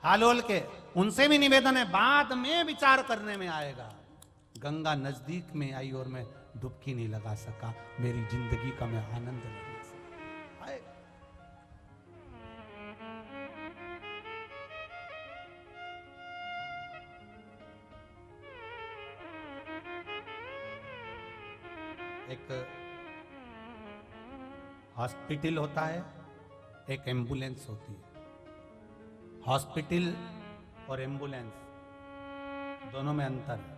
हालोल के, उनसे भी निवेदन है, बाद में विचार करने में आएगा। गंगा नजदीक में आई और मैं डुबकी नहीं लगा सका, मेरी जिंदगी का मैं आनंद नहीं ले सका। आए। एक हॉस्पिटल होता है, एक एम्बुलेंस होती है। हॉस्पिटल और एम्बुलेंस दोनों में अंतर है।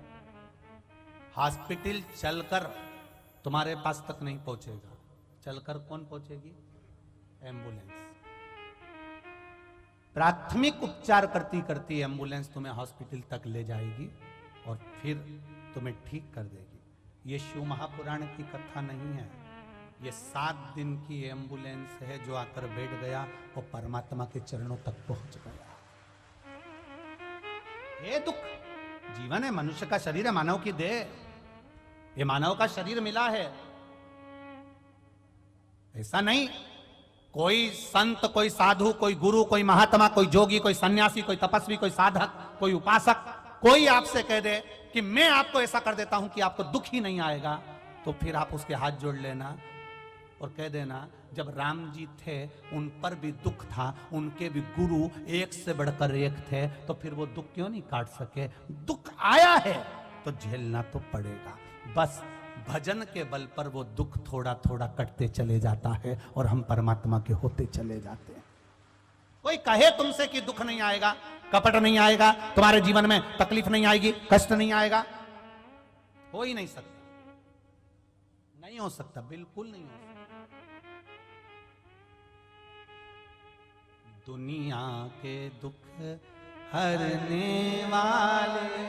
हॉस्पिटल चलकर तुम्हारे पास तक नहीं पहुंचेगा, चलकर कौन पहुंचेगी? एम्बुलेंस। प्राथमिक उपचार करती करती एम्बुलेंस तुम्हें हॉस्पिटल तक ले जाएगी और फिर तुम्हें ठीक कर देगी। ये शिव महापुराण की कथा नहीं है, ये 7 दिन की एम्बुलेंस है जो आकर बैठ गया और परमात्मा के चरणों तक पहुंच गया। ये दुख जीवन है, मनुष्य का शरीर है, मानव की देह, ये मानव का शरीर मिला है। ऐसा नहीं कोई संत, कोई साधु, कोई गुरु, कोई महात्मा, कोई जोगी, कोई सन्यासी, कोई तपस्वी, कोई साधक, कोई उपासक, कोई आपसे कह दे कि मैं आपको ऐसा कर देता हूं कि आपको दुख ही नहीं आएगा, तो फिर आप उसके हाथ जोड़ लेना और कह देना जब राम जी थे उन पर भी दुख था, उनके भी गुरु एक से बढ़कर एक थे, तो फिर वो दुख क्यों नहीं काट सके? दुख आया है तो झेलना तो पड़ेगा। बस भजन के बल पर वो दुख थोड़ा थोड़ा कटते चले जाता है और हम परमात्मा के होते चले जाते हैं। कोई कहे तुमसे कि दुख नहीं आएगा, कपट नहीं आएगा, तुम्हारे जीवन में तकलीफ नहीं आएगी, कष्ट नहीं आएगा, हो ही नहीं सकता, नहीं हो सकता, बिल्कुल नहीं हो सकता। दुनिया के दुख हरने वाले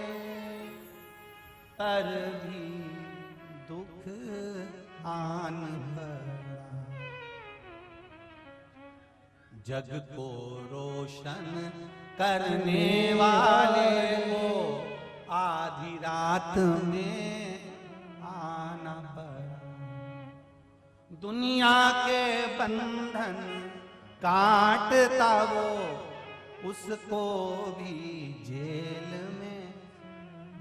पर भी दुख आन पड़ा, जग को रोशन करने वाले को आधी रात में आना पड़ा। दुनिया के बंधन काटता वो, उसको भी जेल में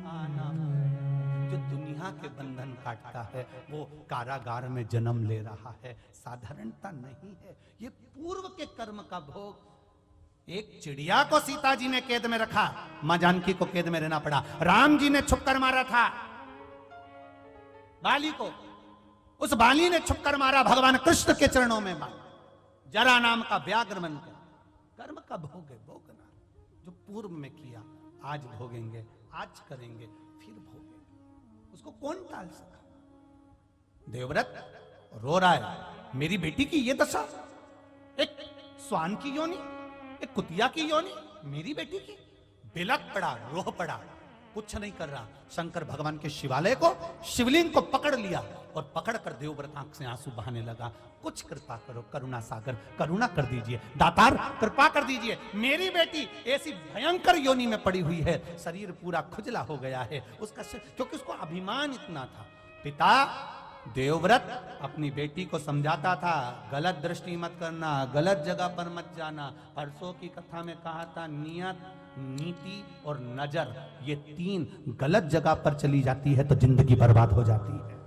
आना पड़ा। जो दुनिया के बंधन काटता है वो कारागार में जन्म ले रहा है, साधारणता नहीं है, ये पूर्व के कर्म का भोग। एक चिड़िया को सीता जी ने कैद में रखा, मां जानकी को कैद में रहना पड़ा। राम जी ने छुपकर मारा था बाली को, उस बाली ने छुपकर मारा, भगवान कृष्ण के चरणों में मारा। जरा नाम का व्याघ्र बनकर कर्म का भोग है, भोगना जो पूर्व में किया आज भोगेंगे, आज करेंगे, फिर भोगेंगे, उसको कौन टाल सका? देवव्रत रो रहा है, मेरी बेटी की ये दशा, एक स्वान की योनि, एक कुतिया की योनि, मेरी बेटी की। बिलक पड़ा, रोह पड़ा, कुछ नहीं कर रहा। शंकर भगवान के शिवालय को, शिवलिंग को पकड़ लिया और पकड़कर देवव्रत आंख से आंसू बहाने लगा। कुछ कृपा करो करुणा सागर, करुणा कर दीजिए, दातार कृपा कर दीजिए, मेरी बेटी ऐसी भयंकर योनि में पड़ी हुई है, शरीर पूरा खुजला हो गया है उसका, क्योंकि उसको अभिमान इतना था। पिता देवव्रत अपनी बेटी को समझाता था, गलत दृष्टि मत करना, गलत जगह पर मत जाना। परसों की कथा में कहा था नियत, नीति और नजर, ये 3 गलत जगह पर चली जाती है तो जिंदगी बर्बाद हो जाती है।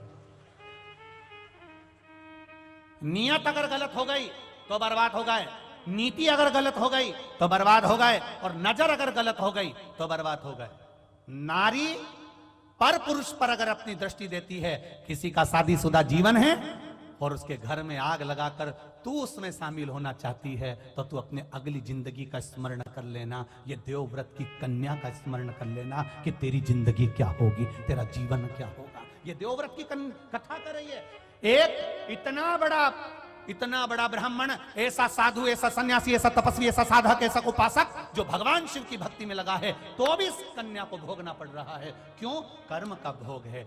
नियत अगर गलत हो गई तो बर्बाद हो गए, नीति अगर गलत हो गई तो बर्बाद हो गए, और नजर अगर गलत हो गई तो बर्बाद हो गए। नारी पर पुरुष पर अगर अपनी दृष्टि देती है, किसी का शादीशुदा जीवन है और उसके घर में आग लगाकर तू उसमें शामिल होना चाहती है, तो तू अपने अगली जिंदगी का स्मरण कर लेना, ये देवव्रत की कन्या का स्मरण कर लेना कि तेरी जिंदगी क्या होगी, तेरा जीवन क्या होगा। ये देवव्रत की कथा कर रही है। एक इतना बड़ा इतना बड़ा ब्राह्मण, ऐसा साधु, ऐसा सन्यासी, ऐसा तपस्वी, ऐसा साधक, ऐसा उपासक जो भगवान शिव की भक्ति में लगा है, तो भी इस कन्या को भोगना पड़ रहा है। क्यों? कर्म का भोग है।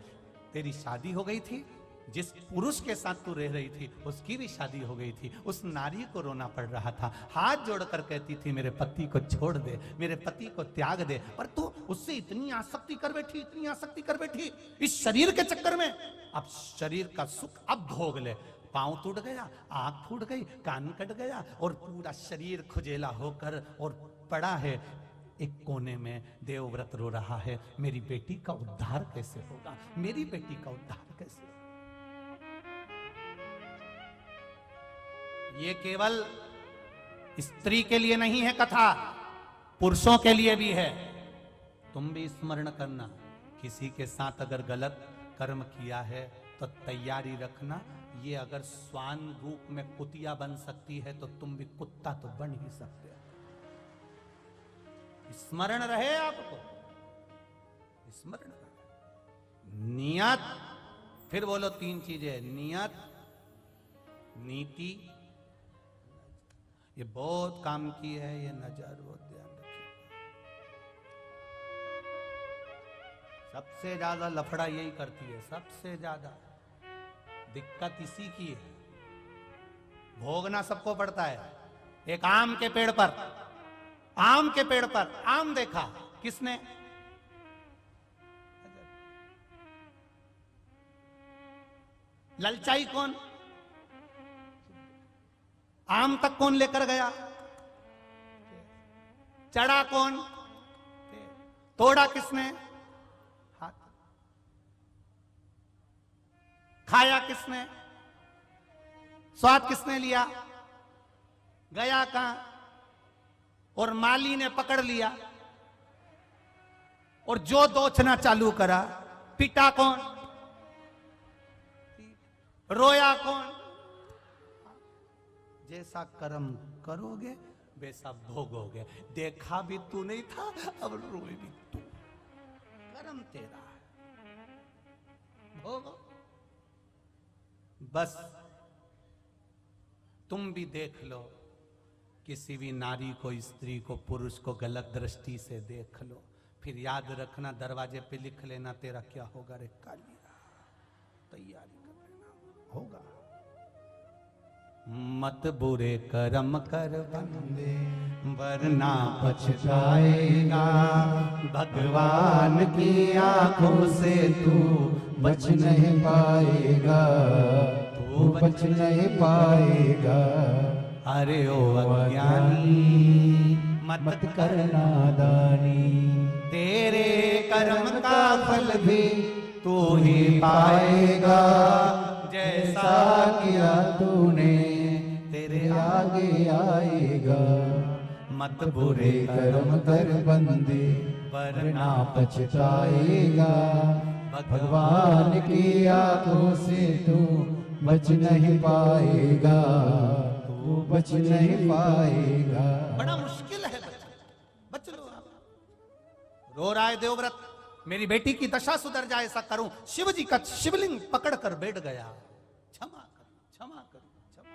तेरी शादी हो गई थी, जिस पुरुष के साथ तू रह रही थी उसकी भी शादी हो गई थी, उस नारी को रोना पड़ रहा था, हाथ जोड़कर कहती थी मेरे पति को छोड़ दे, मेरे पति को त्याग दे, पर तू उससे इतनी आसक्ति कर बैठी, इतनी आसक्ति कर बैठी इस शरीर के चक्कर में। अब शरीर का सुख अब भोग ले। पांव टूट गया, आंख फूट गई, कान कट गया और पूरा शरीर खुजेला होकर और पड़ा है एक कोने में। देवव्रत रो रहा है, मेरी बेटी का उद्धार कैसे होगा, मेरी बेटी का उद्धार कैसे होगा। ये केवल स्त्री के लिए नहीं है कथा, पुरुषों के लिए भी है। तुम भी स्मरण करना, किसी के साथ अगर गलत कर्म किया है तो तैयारी रखना, ये अगर स्वान रूप में कुतिया बन सकती है तो तुम भी कुत्ता तो बन ही सकते हो। स्मरण रहे आपको, स्मरण रहे। नियत, फिर बोलो 3 चीजें, नियत, नीति, ये बहुत काम की है, ये नजर बहुत ध्यान रखिए। सबसे ज्यादा लफड़ा यही करती है, सबसे ज्यादा दिक्कत इसी की है। भोगना सबको पड़ता है। एक आम के पेड़ पर, आम के पेड़ पर आम देखा किसने? ललचाई कौन? आम तक कौन लेकर गया? चढ़ा कौन? तोड़ा किसने? हाथ। खाया किसने? स्वाद किसने लिया? गया कहां? और माली ने पकड़ लिया और जो दोचना चालू करा, पिटा कौन? रोया कौन? जैसा कर्म करोगे वैसा भोगोगे। देखा भी तू नहीं था, अब रोए भी तू। कर्म तेरा है, भोगो। बस तुम भी देख लो, किसी भी नारी को, स्त्री को, पुरुष को गलत दृष्टि से देख लो, फिर याद रखना, दरवाजे पे लिख लेना तेरा क्या होगा रे कालिया। तैयारी कर लेना, होगा। मत बुरे कर्म कर बंदे, वरना पछताएगा। भगवान की आंखों से तू बच नहीं पाएगा, तू बच नहीं पाएगा। अरे ओ अज्ञानी, मत करना दानी, तेरे कर्म का फल भी तू ही पाएगा। जैसा किया तूने तेरे आगे आएगा। मत बुरे कर्म कर बंदे, वरना पछताएगा। भगवान की आंखों से तू बच नहीं पाएगा, तू बच नहीं पाएगा। बड़ा मुश्किल है, बच लो आप। रो रहा है देवव्रत, मेरी बेटी की दशा सुधर जाए, ऐसा करूं। शिव जी का शिवलिंग पकड़कर बैठ गया, क्षमा कर, क्षमा कर, क्षमा।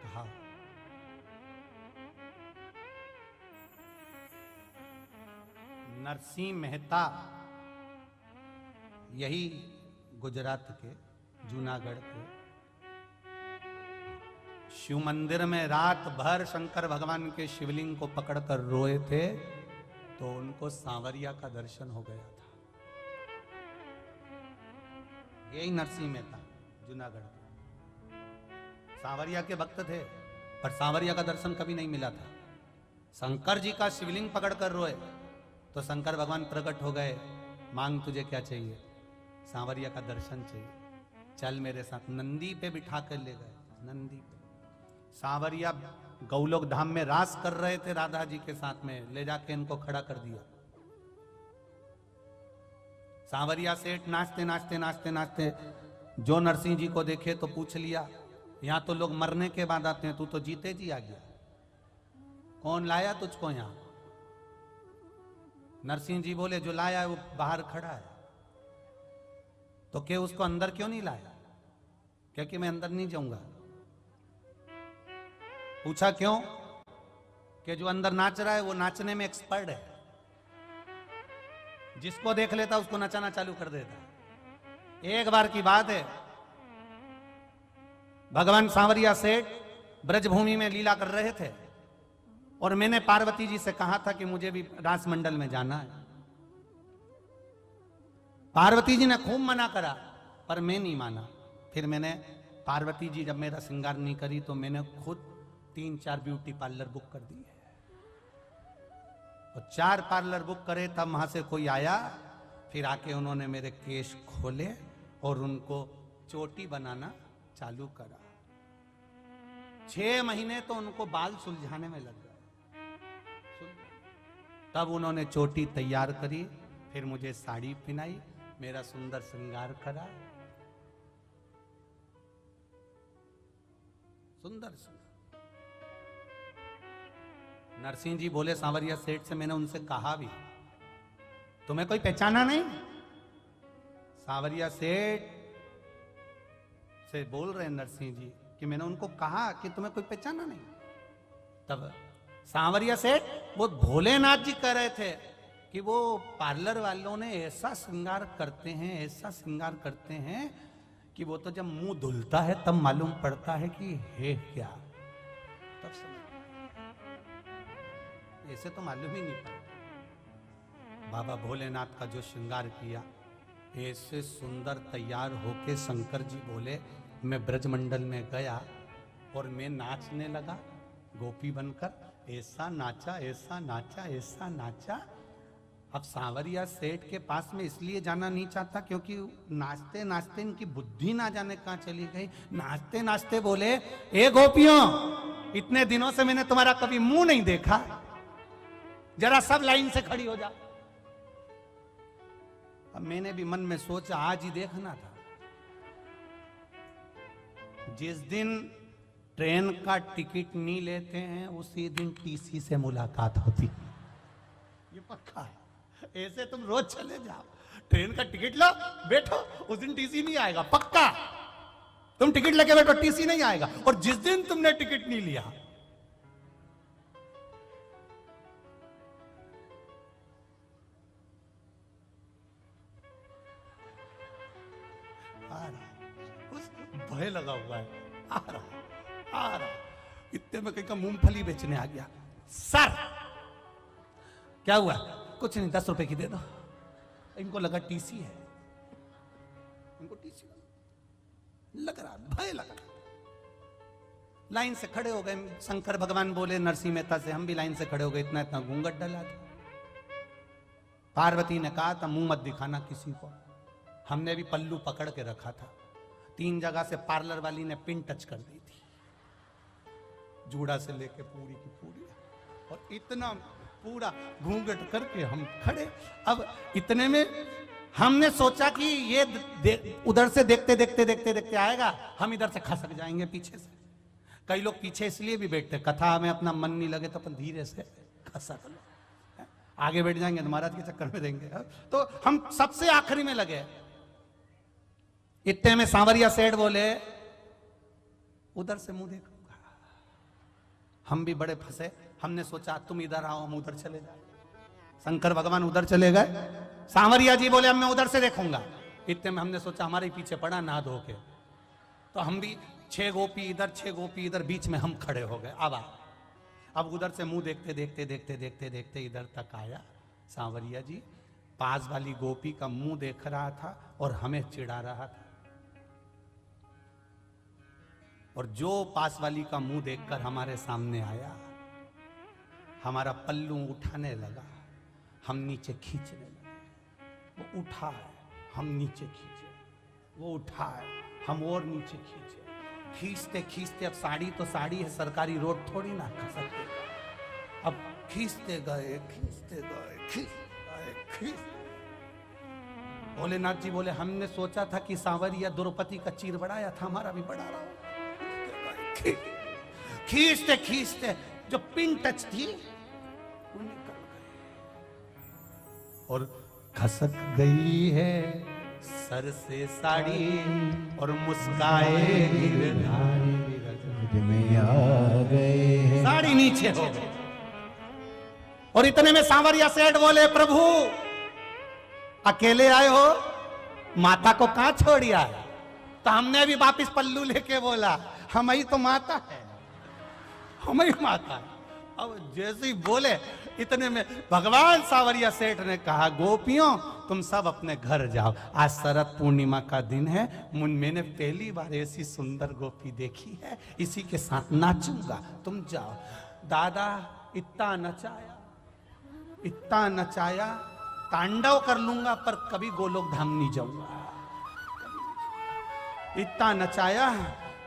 कहा नरसिंह मेहता, यही गुजरात के जूनागढ़ के, शिव मंदिर में रात भर शंकर भगवान के शिवलिंग को पकड़कर रोए थे, तो उनको सांवरिया का दर्शन हो गया था। यही नरसिंह मेहता जूनागढ़ के सांवरिया के भक्त थे, पर सांवरिया का दर्शन कभी नहीं मिला था। शंकर जी का शिवलिंग पकड़कर रोए तो शंकर भगवान प्रकट हो गए, मांग तुझे क्या चाहिए? सांवरिया का दर्शन चाहिए, चल मेरे साथ। नंदी पे बिठा कर ले गए, नंदी पे। सांवरिया गौलोक धाम में रास कर रहे थे राधा जी के साथ में, ले जाके इनको खड़ा कर दिया। सांवरिया सेठ नाचते नाचते नाचते नाचते जो नरसिंह जी को देखे तो पूछ लिया, यहां तो लोग मरने के बाद आते हैं, तू तो जीते जी आ गया, कौन लाया तुझको यहां? नरसिंह जी बोले जो लाया है वो बाहर खड़ा है, तो क्या उसको अंदर क्यों नहीं लाया? क्योंकि मैं अंदर नहीं जाऊंगा। पूछा क्यों? कि जो अंदर नाच रहा है वो नाचने में एक्सपर्ट है, जिसको देख लेता उसको नचाना चालू कर देता। एक बार की बात है, भगवान सांवरिया सेठ ब्रजभूमि में लीला कर रहे थे और मैंने पार्वती जी से कहा था कि मुझे भी रास मंडल में जाना है। पार्वती जी ने खूब मना करा पर मैं नहीं माना। फिर मैंने, पार्वती जी जब मेरा श्रृंगार नहीं करी तो मैंने खुद 3-4 ब्यूटी पार्लर बुक कर दिए और 4 पार्लर बुक करे। तब वहां से कोई आया, फिर आके उन्होंने मेरे केश खोले और उनको चोटी बनाना चालू करा। 6 महीने तो उनको बाल सुलझाने में लग गए। तब उन्होंने चोटी तैयार करी, फिर मुझे साड़ी पहनाई, मेरा सुंदर श्रृंगार करा, सुंदर सुंदर। नरसिंह जी बोले सांवरिया सेठ से, मैंने उनसे कहा भी तुम्हें कोई पहचाना नहीं? सांवरिया सेठ से बोल रहे हैं नरसिंह जी कि मैंने उनको कहा कि तुम्हें कोई पहचाना नहीं। तब सांवरिया सेठ वो भोलेनाथ जी कह रहे थे कि वो पार्लर वालों ने ऐसा श्रृंगार करते हैं, ऐसा श्रृंगार करते हैं कि वो तो जब मुंह धुलता है तब मालूम पड़ता है कि है क्या। तब समझ, ऐसे तो मालूम ही नहीं पड़ता। बाबा भोलेनाथ का जो श्रृंगार किया, ऐसे सुंदर तैयार होके शंकर जी बोले, मैं ब्रजमंडल में गया और मैं नाचने लगा गोपी बनकर, ऐसा नाचा, ऐसा नाचा, ऐसा नाचा। अब सांवरिया सेठ के पास में इसलिए जाना नहीं चाहता क्योंकि नाचते नाचते इनकी बुद्धि ना जाने कहां चली गई। नाचते नाचते बोले, ए गोपियों, इतने दिनों से मैंने तुम्हारा कभी मुंह नहीं देखा, जरा सब लाइन से खड़ी हो जा। अब मैंने भी मन में सोचा आज ही देखना था। जिस दिन ट्रेन का टिकट नहीं लेते हैं उसी दिन टीसी से मुलाकात होती, ये पक्का है। ऐसे तुम रोज चले जाओ, ट्रेन का टिकट लो, बैठो, उस दिन टीसी नहीं आएगा, पक्का। तुम टिकट लेके बैठो, टीसी नहीं आएगा। और जिस दिन तुमने टिकट नहीं लिया, भय लगा हुआ है, आ रहा। इतने में कहीं का मूंगफली बेचने आ गया। सर क्या हुआ? कुछ नहीं, 10 रुपए की दे दो। इनको लगा टीसी है, इनको टीसी लग रहा, भय लग रहा। लाइन से खड़े हो गए। शंकर भगवान बोले नरसिंह मेहता से, हम भी लाइन से खड़े हो गए। इतना इतना घूंघट डला था। पार्वती ने कहा था मुंह मत दिखाना किसी को। हमने भी पल्लू पकड़ के रखा था। 3 जगह से पार्लर वाली ने पिन टच कर दी थी, जूड़ा से लेके पूरी की पूरी, और इतना पूरा घूंघट करके हम खड़े। अब इतने में हमने सोचा कि ये उधर से देखते देखते देखते देखते आएगा, हम इधर से खसक जाएंगे पीछे से। कई लोग पीछे इसलिए भी बैठते, कथा में अपना मन नहीं लगे तो अपन धीरे से खसक लो, आगे बैठ जाएंगे तो महाराज के चक्कर में देंगे। तो हम सबसे आखिरी में लगे। इतने में सांवरिया सेठ बोले, उधर से मुंह देखूंगा। हम भी बड़े फंसे। हमने सोचा तुम इधर आओ, हम उधर चले जाए। शंकर भगवान उधर चले गए। सांवरिया जी बोले अब मैं उधर से देखूंगा। इतने में हमने सोचा हमारे पीछे पड़ा ना धो के, तो हम भी 6 गोपी इधर 6 गोपी इधर, बीच में हम खड़े हो गए। अब उधर से मुंह देखते देखते देखते देखते देखते इधर तक आया सांवरिया जी। पास वाली गोपी का मुंह देख रहा था और हमें चिढ़ा रहा था। और जो पास वाली का मुंह देखकर हमारे सामने आया, हमारा पल्लू उठाने लगा, हम नीचे खींचने लगे। वो उठा है, हम नीचे खींचे, वो उठा है, हम और नीचे खींचे। खींचते खींचते, अब साड़ी तो साड़ी है, सरकारी रोड थोड़ी ना खसकते। अब खींचते गए खींचते गए खींचते गए। भोलेनाथ जी बोले हमने सोचा था कि सांवरिया द्रौपदी का चीर बढ़ाया था, हमारा भी बढ़ा रहा हो। खींचते खींचते जो पिन टच थी वो निकल गई। और खसक गई है सर से साड़ी और मुस्काए गिरधारी ब्रज में आ गए हैं। साड़ी नीचे हो गई। और इतने में सांवरिया सेठ बोले, प्रभु अकेले आए हो, माता को कहां छोड़िया है? तो हमने भी वापिस पल्लू लेके बोला, हम ही तो माता है, हम ही माता है। अब जैसे ही बोले इतने में भगवान सांवरिया सेठ ने कहा, गोपियों तुम सब अपने घर जाओ, आज शरद पूर्णिमा का दिन है, मैंने पहली बार ऐसी सुंदर गोपी देखी है, इसी के साथ नाचूंगा, तुम जाओ। दादा इतना नचाया, तांडव कर लूंगा पर कभी गोलोक धाम नहीं जाऊंगा। इतना नचाया,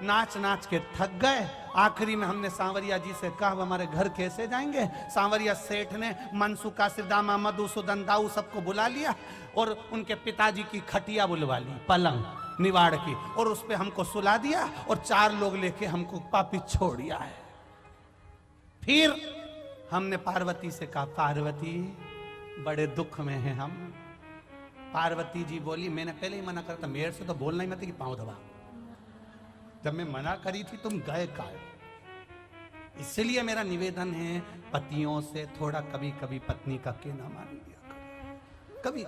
नाच नाच के थक गए। आखिरी में हमने सांवरिया जी से कहा, हमारे घर कैसे जाएंगे? सांवरिया सेठ ने मनसुखा सिरदामा मधुसूदन दाऊ सबको बुला लिया और उनके पिताजी की खटिया बुलवा ली, पलंग निवाड़ की, और उस पे हमको सुला दिया और 4 लोग लेके हमको पापी छोड़ दिया है। फिर हमने पार्वती से कहा, पार्वती बड़े दुख में हैं हम। पार्वती जी बोली, मैंने पहले ही मना करा था, मेरे से तो बोलना ही मत कि पांव दबा। जब मैं मना करी थी तुम गए काय? इसलिए मेरा निवेदन है, पतियों से थोड़ा कभी कभी पत्नी का कहना मान लिया करो। कभी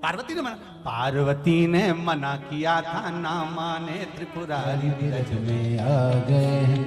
पार्वती ने मना किया था, ना माने त्रिपुरारी ब्रज में आ गए हैं।